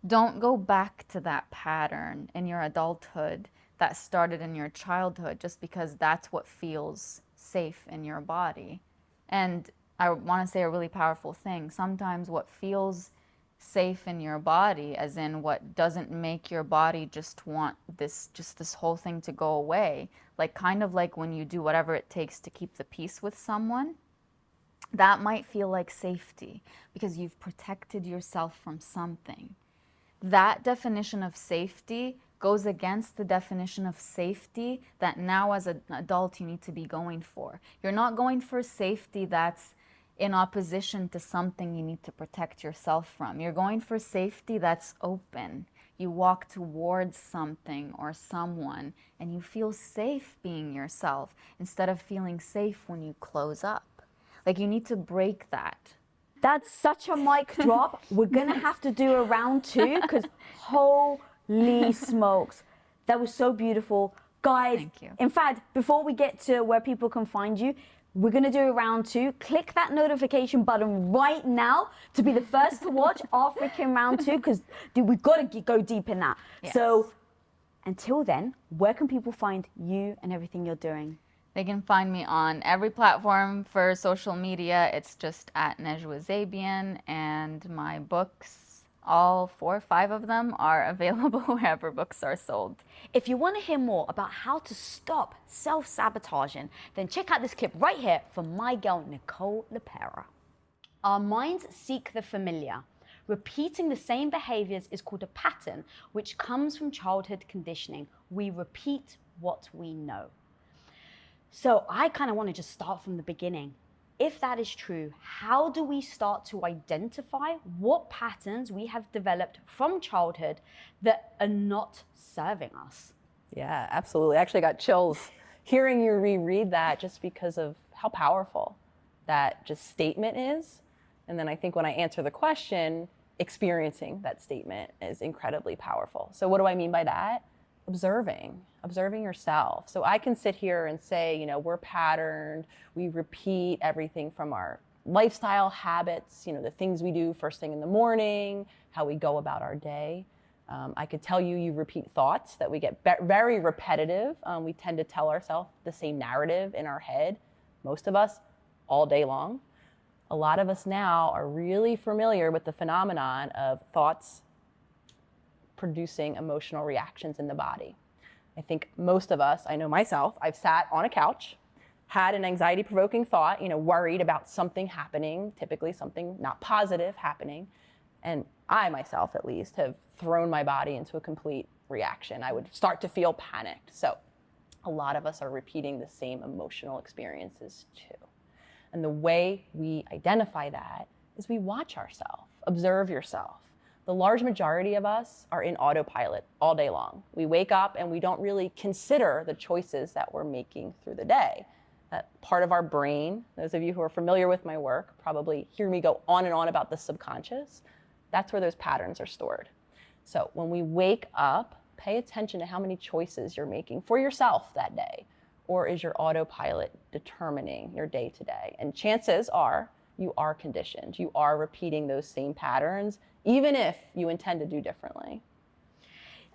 don't go back to that pattern in your adulthood that started in your childhood just because that's what feels safe in your body. And I want to say a really powerful thing. Sometimes what feels safe in your body, as in what doesn't make your body just want this whole thing to go away, like kind of like when you do whatever it takes to keep the peace with someone, that might feel like safety because you've protected yourself from something. That definition of safety goes against the definition of safety that now as an adult you need to be going for. You're not going for safety that's in opposition to something you need to protect yourself from. You're going for safety that's open. You walk towards something or someone and you feel safe being yourself instead of feeling safe when you close up. Like, you need to break that. That's such a mic drop. We're gonna have to do a round 2 because holy smokes, that was so beautiful. Guys, Thank you. In fact, before we get to where people can find you, we're gonna do a round 2. Click that notification button right now to be the first to watch our freaking round 2 because we've gotta go deep in that. Yes. So until then, where can people find you and everything you're doing? They can find me on every platform for social media. It's just at Najwa Zebian, and my books, all 4 or 5 of them, are available wherever books are sold. If you want to hear more about how to stop self-sabotaging, then check out this clip right here from my girl, Nicole LePera. Our minds seek the familiar. Repeating the same behaviors is called a pattern, which comes from childhood conditioning. We repeat what we know. So I kind of want to just start from the beginning. If that is true, how do we start to identify what patterns we have developed from childhood that are not serving us? Yeah, absolutely. I actually got chills hearing you reread that just because of how powerful that just statement is. And then I think when I answer the question, experiencing that statement is incredibly powerful. So what do I mean by that? Observing yourself. So I can sit here and say, you know, we're patterned, we repeat everything from our lifestyle habits, you know, the things we do first thing in the morning, how we go about our day. I could tell you repeat thoughts that we get very repetitive. We tend to tell ourselves the same narrative in our head, most of us, all day long. A lot of us now are really familiar with the phenomenon of thoughts producing emotional reactions in the body. I think most of us, I know myself, I've sat on a couch, had an anxiety-provoking thought, you know, worried about something happening, typically something not positive happening, and I myself, at least, have thrown my body into a complete reaction. I would start to feel panicked. So a lot of us are repeating the same emotional experiences too. And the way we identify that is we watch ourselves, observe yourself. The large majority of us are in autopilot all day long. We wake up and we don't really consider the choices that we're making through the day. That part of our brain, those of you who are familiar with my work probably hear me go on and on about the subconscious. That's where those patterns are stored. So when we wake up, pay attention to how many choices you're making for yourself that day. Or is your autopilot determining your day to day? And chances are you are conditioned. You are repeating those same patterns, even if you intend to do differently.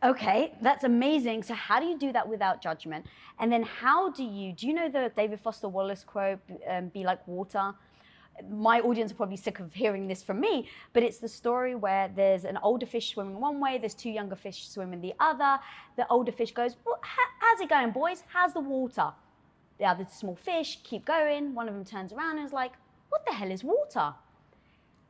Okay, that's amazing. So how do you do that without judgment? And then do you know the David Foster Wallace quote, be like water? My audience are probably sick of hearing this from me, but it's the story where there's an older fish swimming one way, there's 2 younger fish swimming the other. The older fish goes, well, how's it going, boys? How's the water? The other small fish keep going. One of them turns around and is like, what the hell is water?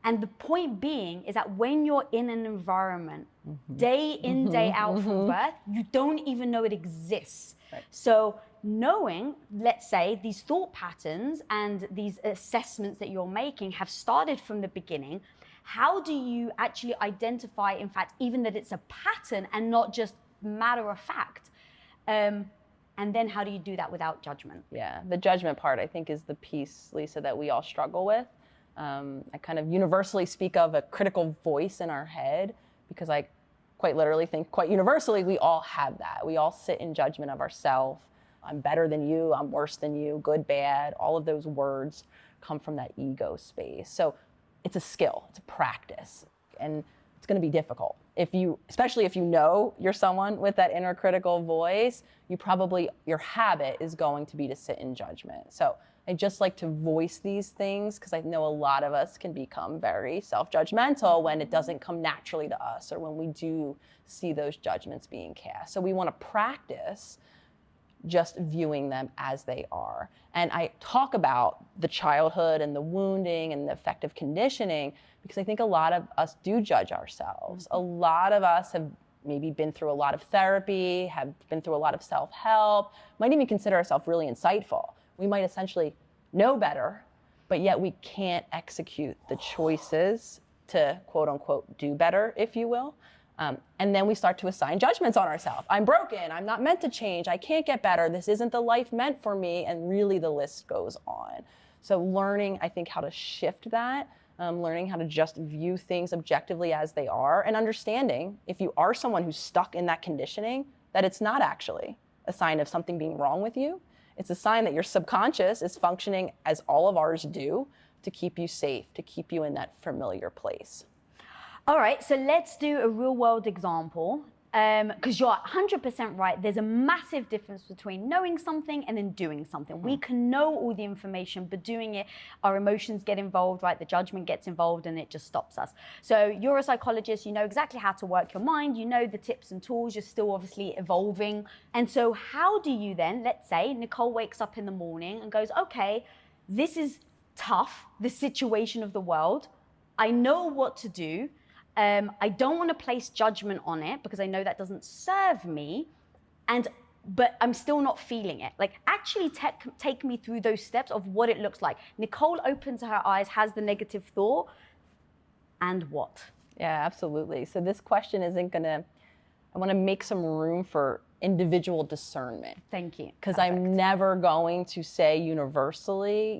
And the point being is that when you're in an environment, day in, day out from birth, you don't even know it exists. Right. So knowing, let's say, these thought patterns and these assessments that you're making have started from the beginning, how do you actually identify, in fact, even that it's a pattern and not just matter of fact? And then how do you do that without judgment? Yeah, the judgment part, I think, is the piece, Lisa, that we all struggle with. I kind of universally speak of a critical voice in our head because I quite literally think quite universally, we all have that. We all sit in judgment of ourselves. I'm better than you, I'm worse than you, good, bad, all of those words come from that ego space. So it's a skill, it's a practice, and it's gonna be difficult. Especially if you know you're someone with that inner critical voice, your habit is going to be to sit in judgment. So I just like to voice these things because I know a lot of us can become very self-judgmental when it doesn't come naturally to us or when we do see those judgments being cast. So we wanna practice just viewing them as they are. And I talk about the childhood and the wounding and the effective conditioning because I think a lot of us do judge ourselves. A lot of us have maybe been through a lot of therapy, have been through a lot of self-help, might even consider ourselves really insightful. We might essentially know better, but yet we can't execute the choices to quote unquote do better, if you will. And then we start to assign judgments on ourselves. I'm broken, I'm not meant to change, I can't get better, this isn't the life meant for me, and really the list goes on. So learning, I think, how to shift that, learning how to just view things objectively as they are, and understanding if you are someone who's stuck in that conditioning, that it's not actually a sign of something being wrong with you. It's a sign that your subconscious is functioning as all of ours do to keep you safe, to keep you in that familiar place. All right, so let's do a real world example. Because you're 100% right. There's a massive difference between knowing something and then doing something. We can know all the information, but doing it, our emotions get involved, right? The judgment gets involved and it just stops us. So you're a psychologist, you know exactly how to work your mind, you know the tips and tools, you're still obviously evolving. And so how do you then, let's say Nicole wakes up in the morning and goes, okay, this is tough, the situation of the world. I know what to do. I don't want to place judgment on it because I know that doesn't serve me, but I'm still not feeling it. Like, actually take me through those steps of what it looks like. Nicole opens her eyes, has the negative thought, and what? Yeah, absolutely. So this question I want to make some room for individual discernment. Thank you. Because I'm never going to say universally,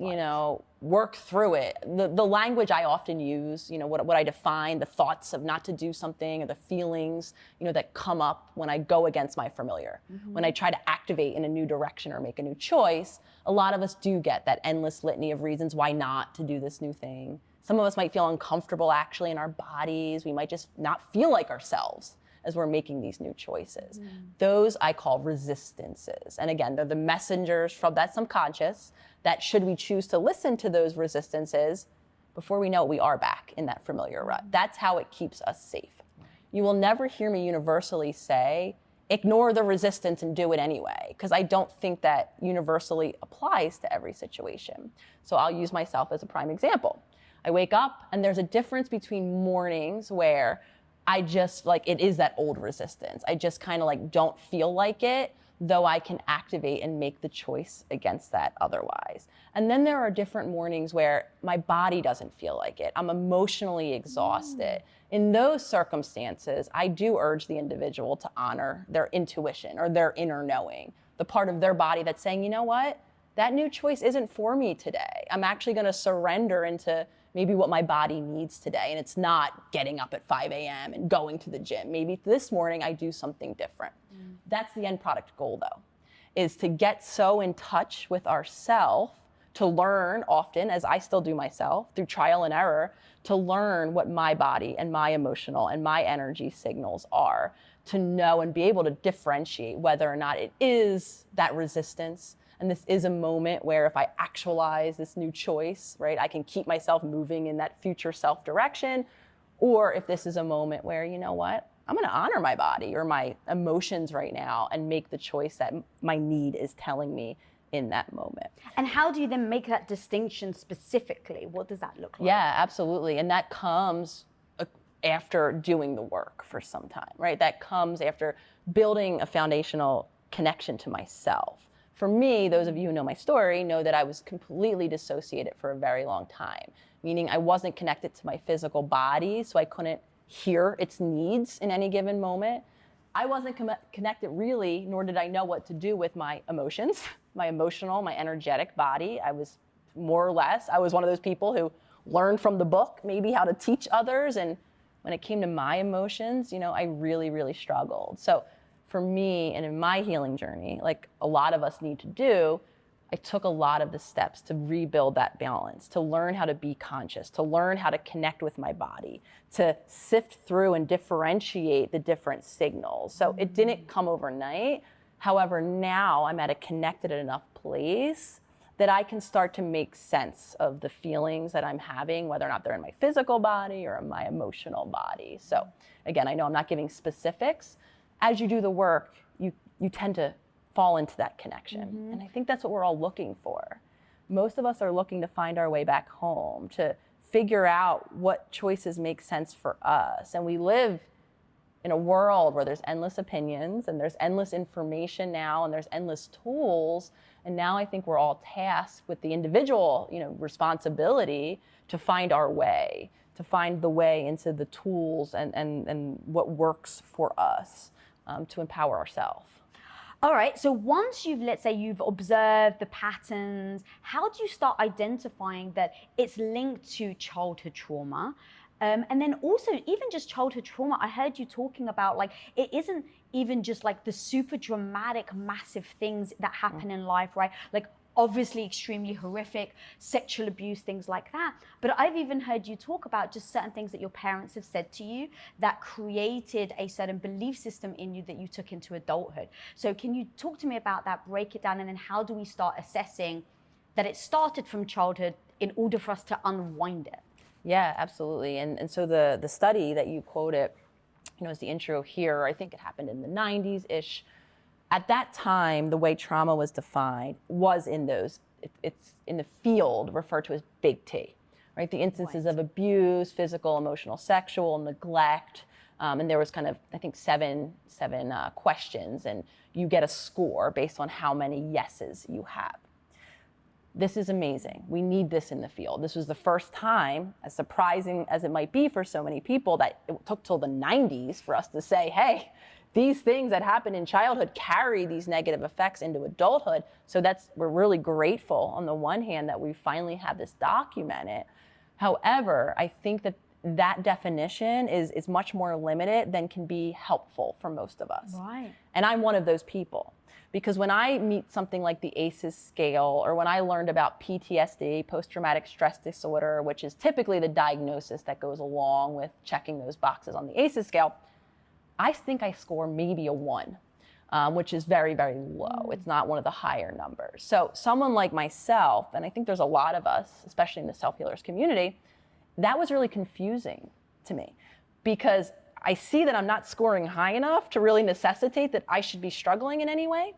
work through it. The language I often use, what I define, the thoughts of not to do something or the feelings, that come up when I go against my familiar. Mm-hmm. When I try to activate in a new direction or make a new choice, a lot of us do get that endless litany of reasons why not to do this new thing. Some of us might feel uncomfortable actually in our bodies. We might just not feel like ourselves as we're making these new choices. Mm. Those I call resistances. And again, they're the messengers from that subconscious that should we choose to listen to those resistances, before we know it, we are back in that familiar rut. That's how it keeps us safe. You will never hear me universally say, ignore the resistance and do it anyway, because I don't think that universally applies to every situation. So I'll use myself as a prime example. I wake up and there's a difference between mornings where I just it is that old resistance. I just kind of don't feel like it, though I can activate and make the choice against that otherwise. And then there are different mornings where my body doesn't feel like it. I'm emotionally exhausted. In those circumstances, I do urge the individual to honor their intuition or their inner knowing, the part of their body that's saying, you know what, that new choice isn't for me today. I'm actually going to surrender into maybe what my body needs today. And it's not getting up at 5 a.m. and going to the gym. Maybe this morning I do something different. That's the end product goal though, is to get so in touch with ourself, to learn often, as I still do myself, through trial and error, to learn what my body and my emotional and my energy signals are, to know and be able to differentiate whether or not it is that resistance. And this is a moment where if I actualize this new choice, right, I can keep myself moving in that future self direction. Or if this is a moment where, you know what, I'm going to honor my body or my emotions right now and make the choice that my need is telling me in that moment. And how do you then make that distinction specifically? What does that look like? Yeah, absolutely. And that comes after doing the work for some time, right? That comes after building a foundational connection to myself. For me, those of you who know my story know that I was completely dissociated for a very long time, meaning I wasn't connected to my physical body, so I couldn't hear its needs in any given moment. I wasn't connected really, nor did I know what to do with my emotions, my emotional, my energetic body. I was more or less, I was one of those people who learned from the book maybe how to teach others and when it came to my emotions, I really, really struggled. So for me and in my healing journey, like a lot of us need to do, I took a lot of the steps to rebuild that balance, to learn how to be conscious, to learn how to connect with my body, to sift through and differentiate the different signals. So it didn't come overnight. However, now I'm at a connected enough place that I can start to make sense of the feelings that I'm having, whether or not they're in my physical body or in my emotional body. So again, I know I'm not giving specifics. As you do the work, you tend to fall into that connection. And I think that's what we're all looking for. Most of us are looking to find our way back home, to figure out what choices make sense for us. And we live in a world where there's endless opinions and there's endless information now and there's endless tools. And now I think we're all tasked with the individual, responsibility to find our way, to find the way into the tools and what works for us to empower ourselves. All right, so once let's say you've observed the patterns, how do you start identifying that it's linked to childhood trauma? And then also, even just childhood trauma, I heard you talking about like, it isn't even just like the super dramatic, massive things that happen in life, right? Like obviously extremely horrific, sexual abuse, things like that. But I've even heard you talk about just certain things that your parents have said to you that created a certain belief system in you that you took into adulthood. So can you talk to me about that, break it down, and then how do we start assessing that it started from childhood in order for us to unwind it? Yeah, absolutely. And so the study that you quoted, as the intro here, I think it happened in the 90s-ish. At that time, the way trauma was defined was in those, it's in the field referred to as big T, right? The instances of abuse, physical, emotional, sexual, neglect. And there was kind of, I think, seven questions, and you get a score based on how many yeses you have. This is amazing. We need this in the field. This was the first time, as surprising as it might be for so many people, that it took till the 90s for us to say, hey, these things that happen in childhood carry these negative effects into adulthood. So we're really grateful on the one hand that we finally have this documented. However, I think that definition is much more limited than can be helpful for most of us. Right. And I'm one of those people. Because when I meet something like the ACEs scale, or when I learned about PTSD, post-traumatic stress disorder, which is typically the diagnosis that goes along with checking those boxes on the ACEs scale, I think I score maybe a 1, which is very, very low. It's not one of the higher numbers. So someone like myself, and I think there's a lot of us, especially in the self-healers community, that was really confusing to me, because I see that I'm not scoring high enough to really necessitate that I should be struggling in any way.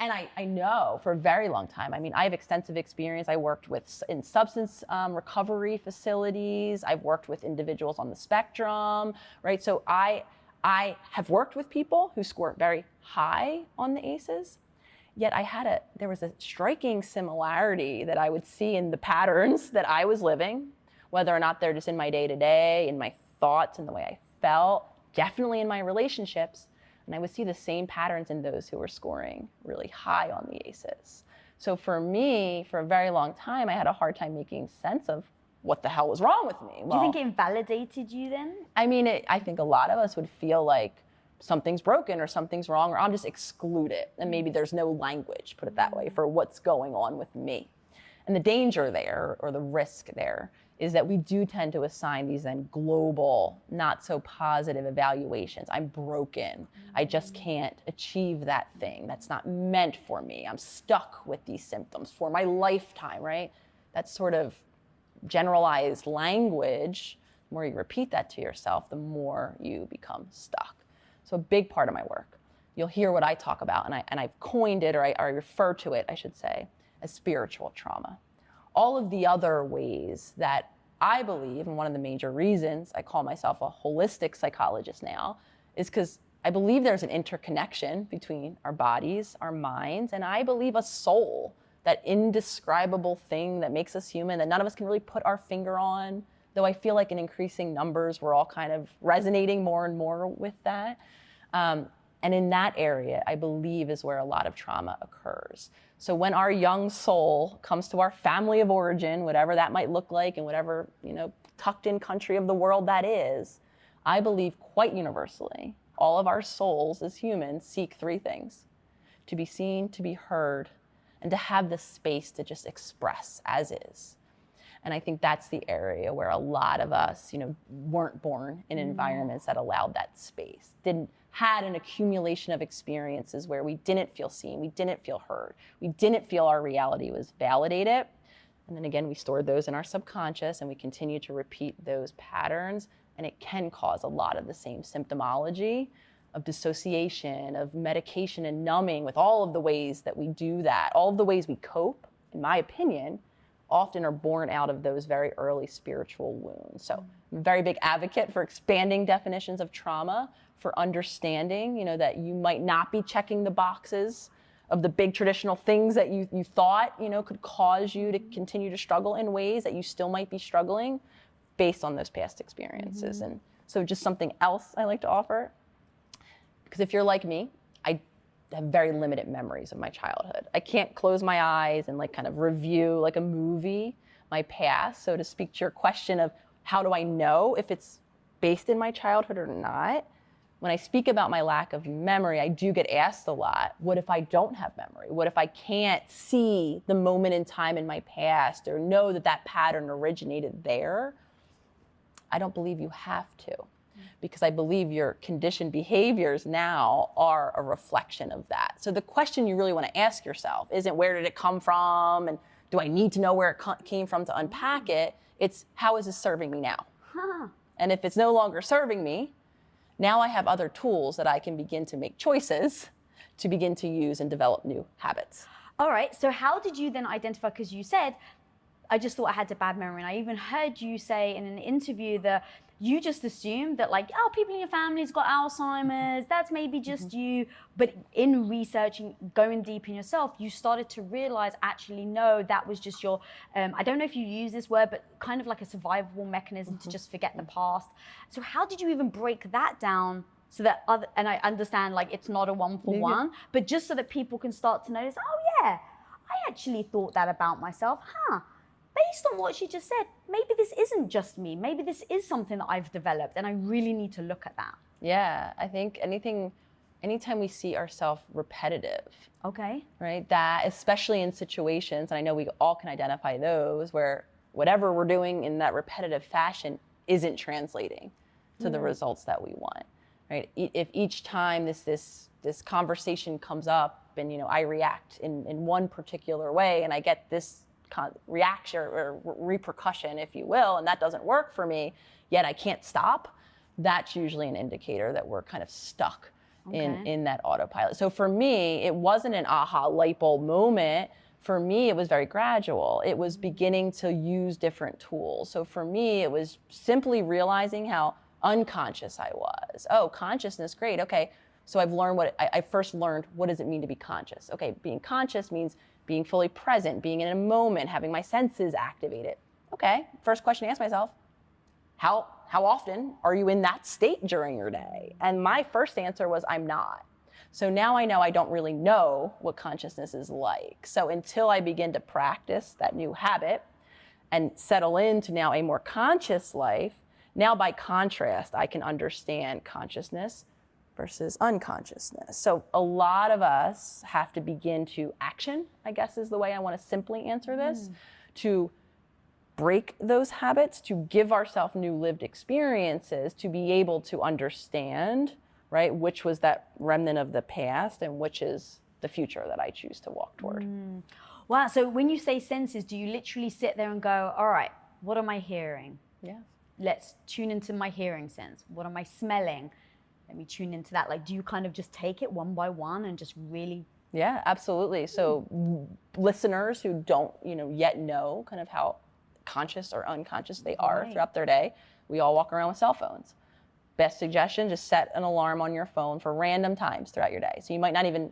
And I know for a very long time, I have extensive experience. I worked in substance recovery facilities. I've worked with individuals on the spectrum, right? So I have worked with people who score very high on the ACEs, yet there was a striking similarity that I would see in the patterns that I was living, whether or not they're just in my day-to-day, in my thoughts, in the way I felt, definitely in my relationships. And I would see the same patterns in those who were scoring really high on the ACEs. So for me, for a very long time, I had a hard time making sense of what the hell was wrong with me. Do you think it invalidated you then? I think a lot of us would feel like something's broken or something's wrong, or I'll just exclude it. And maybe there's no language, put it that way, for what's going on with me. And the danger there, or the risk there, is that we do tend to assign these then global, not so positive evaluations. I'm broken. I just can't achieve that thing. That's not meant for me. I'm stuck with these symptoms for my lifetime, right? That sort of generalized language, the more you repeat that to yourself, the more you become stuck. So a big part of my work, you'll hear what I talk about, and I've coined it, or I refer to it, I should say, as spiritual trauma. All of the other ways that I believe, and one of the major reasons I call myself a holistic psychologist now, is because I believe there's an interconnection between our bodies, our minds, and I believe a soul, that indescribable thing that makes us human, that none of us can really put our finger on, though I feel like in increasing numbers, we're all kind of resonating more and more with that. And in that area, I believe, is where a lot of trauma occurs. So when our young soul comes to our family of origin, whatever that might look like, and whatever, tucked in country of the world that is, I believe quite universally, all of our souls as humans seek three things: to be seen, to be heard, and to have the space to just express as is. And I think that's the area where a lot of us, weren't born in environments that allowed that space, had an accumulation of experiences where we didn't feel seen, we didn't feel heard, we didn't feel our reality was validated. And then again, we stored those in our subconscious and we continue to repeat those patterns. And it can cause a lot of the same symptomology of dissociation, of medication and numbing, with all of the ways that we do that, all of the ways we cope, in my opinion, often are born out of those very early spiritual wounds. So I'm a very big advocate for expanding definitions of trauma, for understanding, that you might not be checking the boxes of the big traditional things that you thought, could cause you to continue to struggle in ways that you still might be struggling based on those past experiences. And so just something else I like to offer, because if you're like me, I have very limited memories of my childhood. I can't close my eyes and kind of review like a movie my past. So to speak to your question of how do I know if it's based in my childhood or not, when I speak about my lack of memory, I do get asked a lot, what if I don't have memory? What if I can't see the moment in time in my past or know that pattern originated there? I don't believe you have to, because I believe your conditioned behaviors now are a reflection of that. So the question you really want to ask yourself isn't where did it come from and do I need to know where it came from to unpack it? It's how is this serving me now? And if it's no longer serving me, now I have other tools that I can begin to make choices to begin to use and develop new habits. All right, so how did you then identify, because you said, I just thought I had a bad memory. And I even heard you say in an interview that you just assumed that people in your family's got Alzheimer's, that's maybe just you. But in researching, going deep in yourself, you started to realize, actually, no, that was just your, I don't know if you use this word, but kind of like a survival mechanism to just forget the past. So how did you even break that down so that and I understand it's not a one-for-one, but just so that people can start to notice, oh yeah, I actually thought that about myself, based on what she just said, maybe this isn't just me. Maybe this is something that I've developed and I really need to look at that. Yeah, I think anytime we see ourselves repetitive, okay, right, that especially in situations, and I know we all can identify those, where whatever we're doing in that repetitive fashion isn't translating to the results that we want, right? If each time this conversation comes up and, I react in one particular way and I get this reaction or repercussion, if you will, and that doesn't work for me, yet I can't stop, that's usually an indicator that we're kind of stuck in that autopilot. So for me, it wasn't an aha light bulb moment. For me, it was very gradual. It was beginning to use different tools. So for me, it was simply realizing how unconscious I was. Oh, consciousness, great. Okay, so I've learned I first learned, what does it mean to be conscious? Okay, being conscious means being fully present, being in a moment, having my senses activated. Okay, first question to ask myself, how often are you in that state during your day? And my first answer was, I'm not. So now I know I don't really know what consciousness is like. So until I begin to practice that new habit and settle into now a more conscious life, now by contrast, I can understand consciousness versus unconsciousness. So a lot of us have to begin to action, I guess is the way I want to simply answer this, to break those habits, to give ourselves new lived experiences, to be able to understand, right, which was that remnant of the past and which is the future that I choose to walk toward. Wow, so when you say senses, do you literally sit there and go, all right, what am I hearing? Yeah. Let's tune into my hearing sense. What am I smelling? Let me tune into that. Do you kind of just take it one by one and just really? Yeah, absolutely. So listeners who don't, yet know kind of how conscious or unconscious they are throughout their day, we all walk around with cell phones. Best suggestion, just set an alarm on your phone for random times throughout your day. So you might not even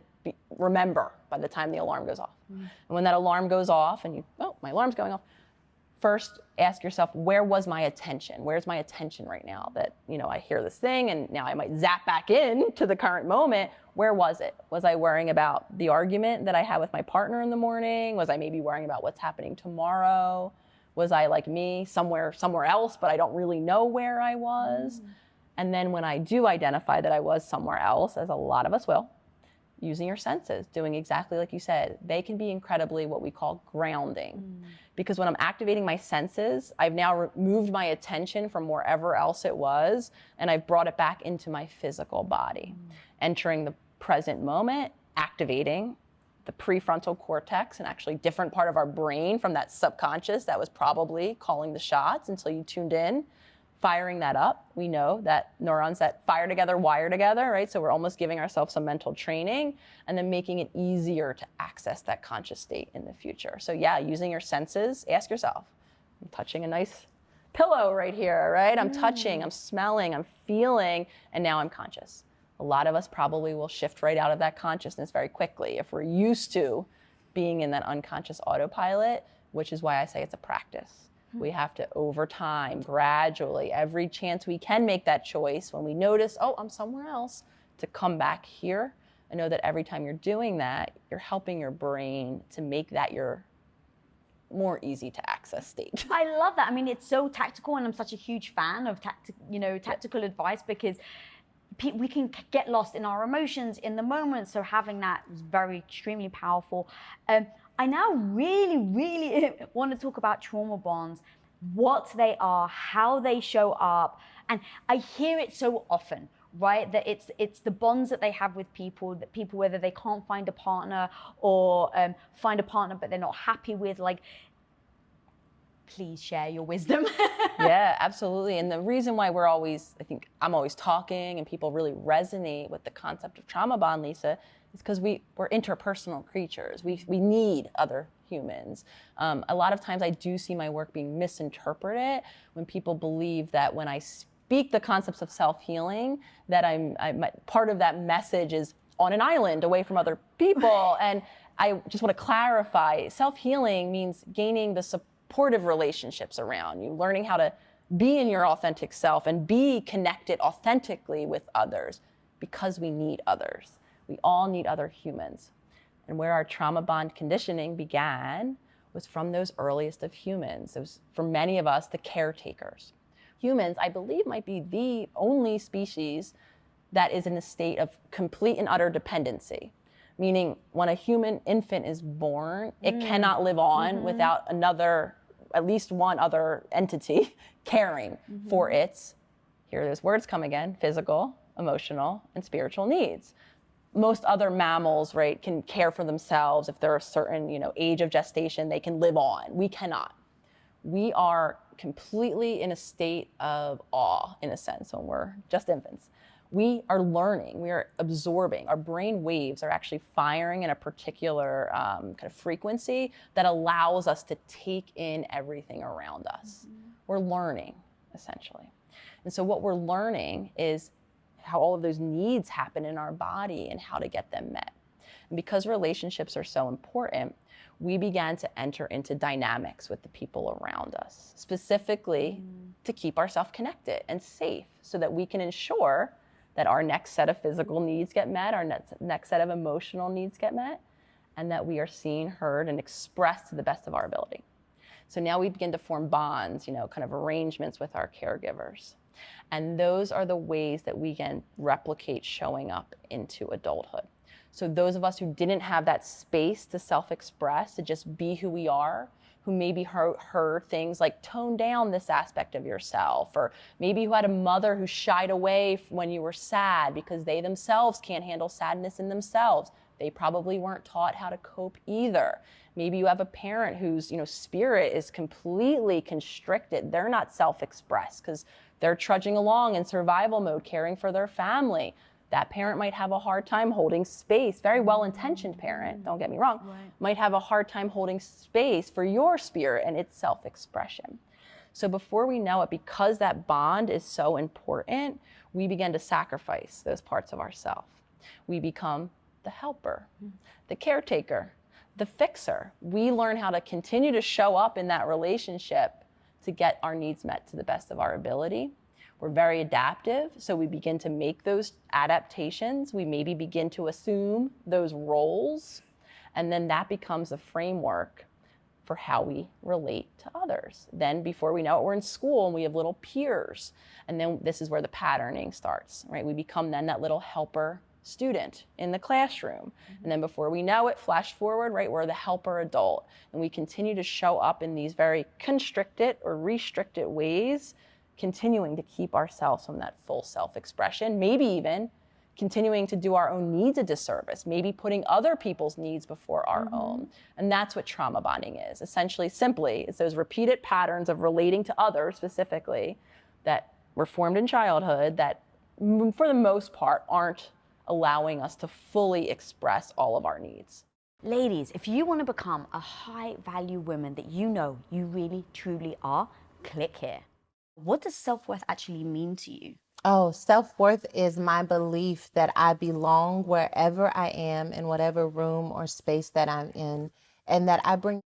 remember by the time the alarm goes off. And when that alarm goes off and my alarm's going off, first ask yourself, where was my attention? Where's my attention right now that, I hear this thing and now I might zap back in to the current moment. Where was it? Was I worrying about the argument that I had with my partner in the morning? Was I maybe worrying about what's happening tomorrow? Was I like me somewhere else, but I don't really know where I was? And then when I do identify that I was somewhere else, as a lot of us will, using your senses, doing exactly like you said, they can be incredibly what we call grounding. Because when I'm activating my senses, I've now moved my attention from wherever else it was, and I've brought it back into my physical body, entering the present moment, activating the prefrontal cortex, an actually different part of our brain from that subconscious that was probably calling the shots until you tuned in, firing that up. We know that neurons that fire together wire together, right? So we're almost giving ourselves some mental training and then making it easier to access that conscious state in the future. So yeah, using your senses, ask yourself, I'm touching a nice pillow right here, right? I'm touching, I'm smelling, I'm feeling, and now I'm conscious. A lot of us probably will shift right out of that consciousness very quickly if we're used to being in that unconscious autopilot, which is why I say it's a practice. We have to, over time, gradually, every chance we can make that choice when we notice, oh, I'm somewhere else, to come back here and know that every time you're doing that, you're helping your brain to make that your more easy to access state. I love that. I mean, it's so tactical, and I'm such a huge fan of tactical advice, because we can get lost in our emotions in the moment. So having that is extremely powerful. I now really want to talk about trauma bonds, what they are, how they show up. And I hear it so often, right? That it's the bonds that they have with people, that people, whether they can't find a partner or find a partner but they're not happy with, like, please share your wisdom. Yeah, absolutely. And the reason why I'm always talking and people really resonate with the concept of trauma bond, Lisa, is because we're interpersonal creatures. We need other humans. A lot of times I do see my work being misinterpreted when people believe that when I speak the concepts of self-healing, that part of that message is on an island away from other people. And I just want to clarify, self-healing means gaining the supportive relationships around you, learning how to be in your authentic self and be connected authentically with others, because we need others. We all need other humans. And where our trauma bond conditioning began was from those earliest of humans. It was, for many of us, the caretakers. Humans, I believe, might be the only species that is in a state of complete and utter dependency. Meaning, when a human infant is born, it cannot live on without at least one other entity caring for its, here those words come again, physical, emotional, and spiritual needs. Most other mammals, right, can care for themselves. If they're a certain, age of gestation, they can live on. We cannot. We are completely in a state of awe, in a sense, when we're just infants. We are learning, we are absorbing. Our brain waves are actually firing in a particular kind of frequency that allows us to take in everything around us. We're learning, essentially. And so what we're learning is how all of those needs happen in our body and how to get them met. And because relationships are so important, we began to enter into dynamics with the people around us, specifically to keep ourselves connected and safe so that we can ensure that our next set of physical needs get met, our next set of emotional needs get met, and that we are seen, heard, and expressed to the best of our ability. So now we begin to form bonds, kind of arrangements with our caregivers. And those are the ways that we can replicate showing up into adulthood. So those of us who didn't have that space to self-express, to just be who we are, who maybe heard things like tone down this aspect of yourself, or maybe who had a mother who shied away when you were sad because they themselves can't handle sadness in themselves. They probably weren't taught how to cope either. Maybe you have a parent whose spirit is completely constricted. They're not self-expressed because they're trudging along in survival mode, caring for their family. That parent might have a hard time holding space. Very well-intentioned parent, don't get me wrong, might have a hard time holding space for your spirit and its self-expression. So before we know it, because that bond is so important, we begin to sacrifice those parts of ourselves. We become the helper, the caretaker, the fixer. We learn how to continue to show up in that relationship to get our needs met to the best of our ability. We're very adaptive, so we begin to make those adaptations. We maybe begin to assume those roles, and then that becomes a framework for how we relate to others. Then before we know it, we're in school and we have little peers. And then this is where the patterning starts, right? We become then that little helper student in the classroom. And then before we know it, flash forward, right, we're the helper adult. And we continue to show up in these very constricted or restricted ways, continuing to keep ourselves from that full self-expression, maybe even continuing to do our own needs a disservice, maybe putting other people's needs before our own. And that's what trauma bonding is. Essentially, simply, it's those repeated patterns of relating to others specifically that were formed in childhood that, for the most part, aren't allowing us to fully express all of our needs. Ladies, if you want to become a high-value woman that you know you really, truly are, click here. What does self-worth actually mean to you? Oh, self-worth is my belief that I belong wherever I am, in whatever room or space that I'm in, and that I bring